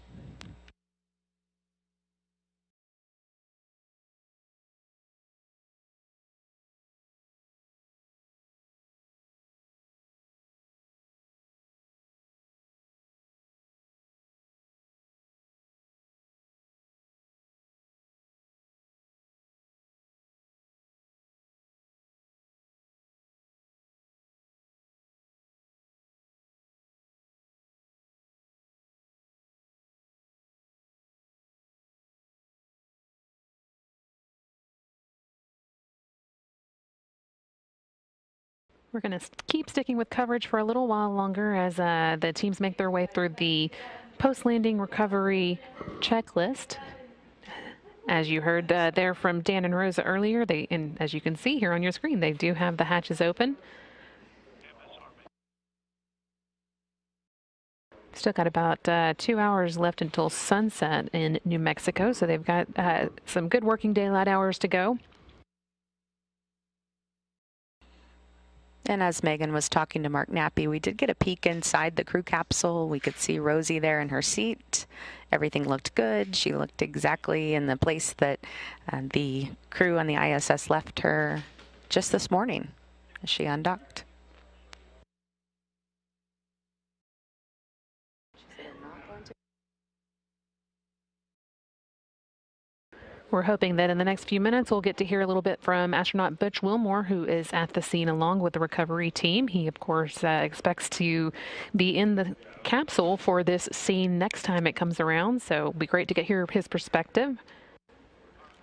We're going to keep sticking with coverage for a little while longer as the teams make their way through the post-landing recovery checklist. As you heard there from Dan and Rosa earlier, and as you can see here on your screen, they do have the hatches open. Still got about 2 hours left until sunset in New Mexico, so they've got some good working daylight hours to go. And as Megan was talking to Mark Nappy, we did get a peek inside the crew capsule. We could see Rosie there in her seat. Everything looked good. She looked exactly in the place that the crew on the ISS left her just this morning as she undocked. We're hoping that in the next few minutes we'll get to hear a little bit from astronaut Butch Wilmore, who is at the scene along with the recovery team. He, of course, expects to be in the capsule for this scene next time it comes around, so it'll be great to hear his perspective.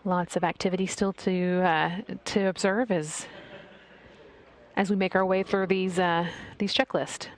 Lots of activity still to observe as we make our way through these checklists.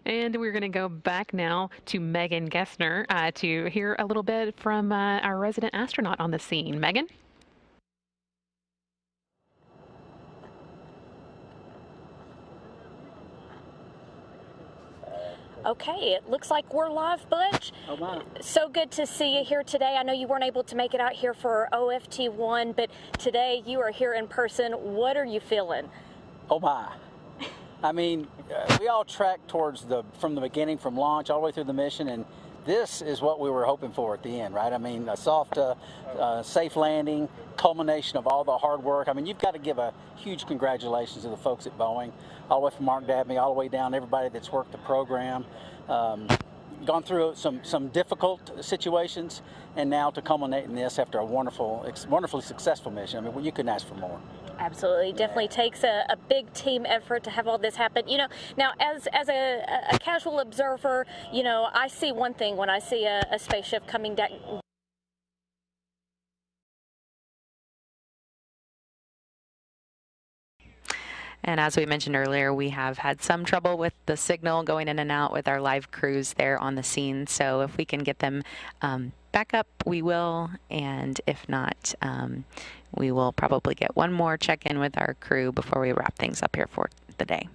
And we're going to go back now to Megan Gessner to hear a little bit from our resident astronaut on the scene. Megan? Okay, it looks like we're live, Butch. Oh, my. So good to see you here today. I know you weren't able to make it out here for OFT1, but today you are here in person. What are you feeling? Oh, my. I mean, we all tracked towards from the beginning, from launch all the way through the mission, and this is what we were hoping for at the end, right? I mean, a soft, safe landing, culmination of all the hard work. I mean, you've got to give a huge congratulations to the folks at Boeing, all the way from Mark Dabney, all the way down, everybody that's worked the program, gone through some difficult situations, and now to culminate in this after a wonderfully successful mission. I mean, you couldn't ask for more. Absolutely. Definitely takes a big team effort to have all this happen. You know, now as a casual observer, you know, I see one thing when I see a spaceship coming down. And as we mentioned earlier, we have had some trouble with the signal going in and out with our live crews there on the scene. So if we can get them back up, we will. And if not, we will probably get one more check-in with our crew before we wrap things up here for the day.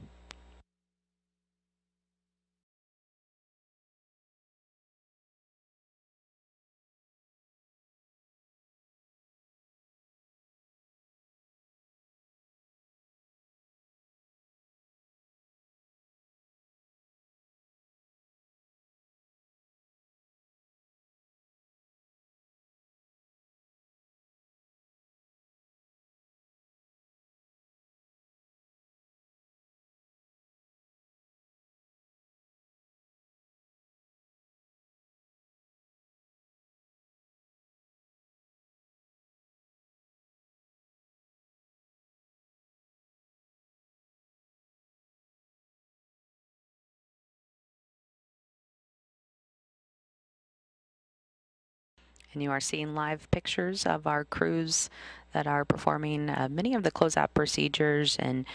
And you are seeing live pictures of our crews that are performing many of the closeout procedures and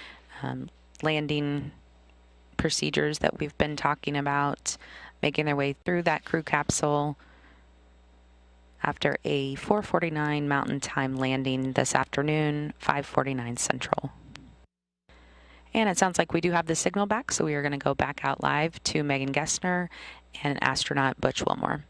landing procedures that we've been talking about, making their way through that crew capsule after a 4:49 Mountain Time landing this afternoon, 5:49 Central. And it sounds like we do have the signal back, so we are going to go back out live to Megan Gessner and astronaut Butch Wilmore.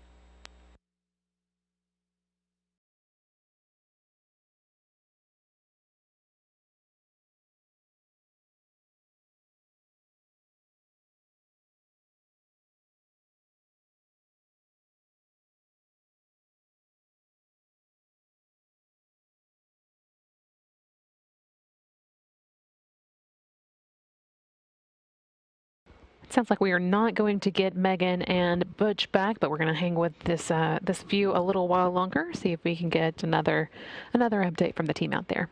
Sounds like we are not going to get Megan and Butch back, but we're going to hang with this this view a little while longer, see if we can get another update from the team out there.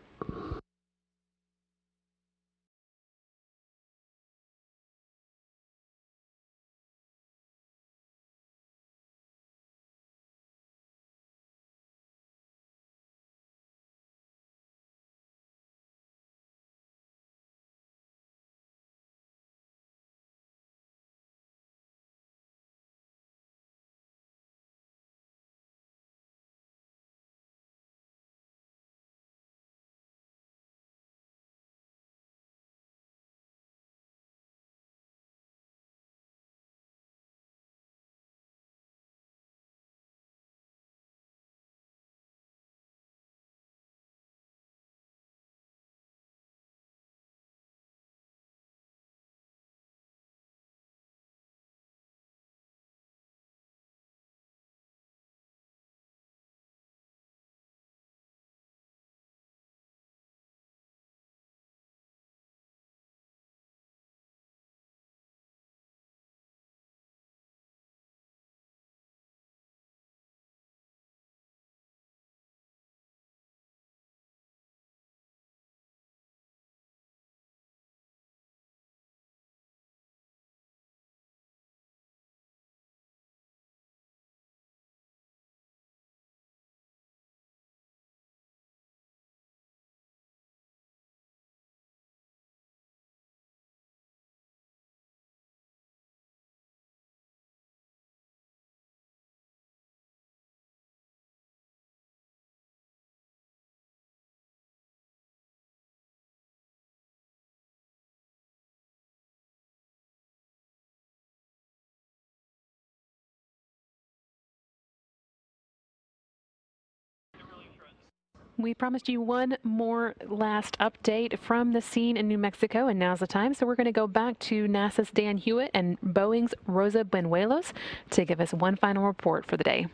we promised you one more last update from the scene in New Mexico, and now's the time. So we're going to go back to NASA's Dan Hewitt and Boeing's Rosa Benuelos to give us one final report for the day.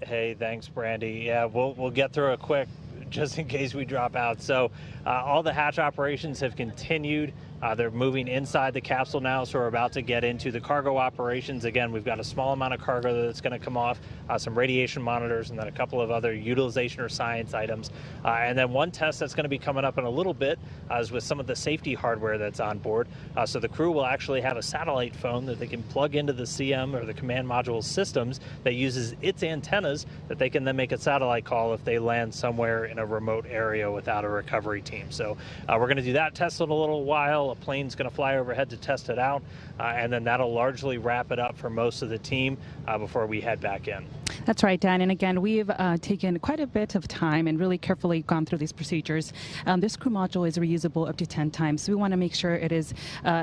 Hey, thanks, Brandy. Yeah, we'll get through it quick just in case we drop out. So all the hatch operations have continued. They're moving inside the capsule now, so we're about to get into the cargo operations. Again, we've got a small amount of cargo that's going to come off, some radiation monitors, and then a couple of other utilization or science items. And then one test that's going to be coming up in a little bit is with some of the safety hardware that's on board. So the crew will actually have a satellite phone that they can plug into the CM or the command module systems that uses its antennas that they can then make a satellite call if they land somewhere in a remote area without a recovery team. So we're going to do that test in a little while. A plane's going to fly overhead to test it out, and then that'll largely wrap it up for most of the team before we head back in. That's right, Dan. And again, we've taken quite a bit of time and really carefully gone through these procedures. This crew module is reusable up to 10 times. So we want to make sure it is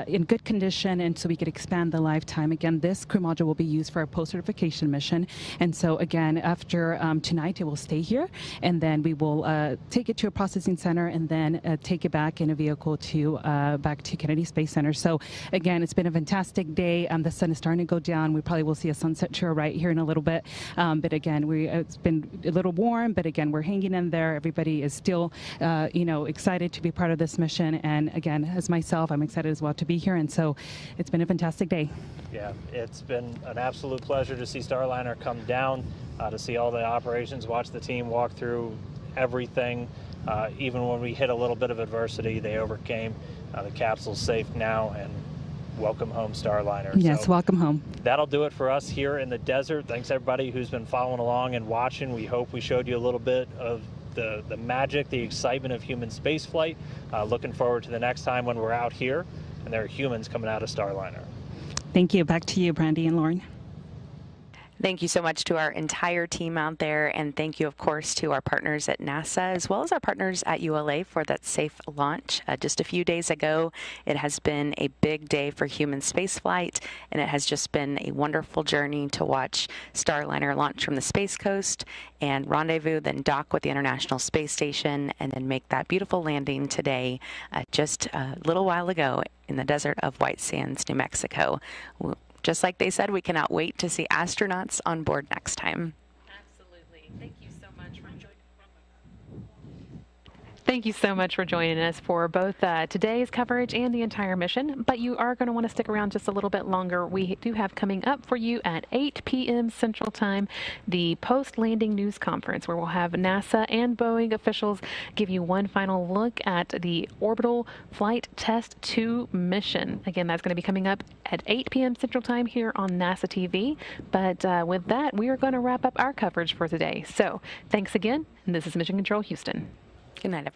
in good condition, and so we could expand the lifetime. Again, this crew module will be used for a post-certification mission. And so again, after tonight, it will stay here, and then we will take it to a processing center and then take it back in a vehicle to back to Kennedy Space Center. So again, it's been a fantastic day. The sun is starting to go down. We probably will see a sunset to our right here in a little bit. But again, it's been a little warm, but again, we're hanging in there. Everybody is still, excited to be part of this mission. And again, as myself, I'm excited as well to be here. And so it's been a fantastic day. Yeah, it's been an absolute pleasure to see Starliner come down, to see all the operations, watch the team walk through everything. Even when we hit a little bit of adversity, they overcame. The capsule's safe now, and welcome home, Starliner. Yes, so welcome home. That'll do it for us here in the desert. Thanks everybody who's been following along and watching. We hope we showed you a little bit of the magic, the excitement of human spaceflight. Looking forward to the next time when we're out here and there are humans coming out of Starliner. Thank you. Back to you, Brandy and Lauren. Thank you so much to our entire team out there, and thank you, of course, to our partners at NASA as well as our partners at ULA for that safe launch. Just a few days ago, it has been a big day for human spaceflight, and it has just been a wonderful journey to watch Starliner launch from the Space Coast and rendezvous, then dock with the International Space Station, and then make that beautiful landing today, just a little while ago in the desert of White Sands, New Mexico. Just like they said, we cannot wait to see astronauts on board next time. Absolutely. Thank you so much for joining. Thank you so much for joining us for both today's coverage and the entire mission, but you are going to want to stick around just a little bit longer. We do have coming up for you at 8 p.m. Central Time, the post-landing news conference, where we'll have NASA and Boeing officials give you one final look at the Orbital Flight Test 2 mission. Again, that's going to be coming up at 8 p.m. Central Time here on NASA TV. But with that, we are going to wrap up our coverage for today. So thanks again, and this is Mission Control Houston. Good night, everyone.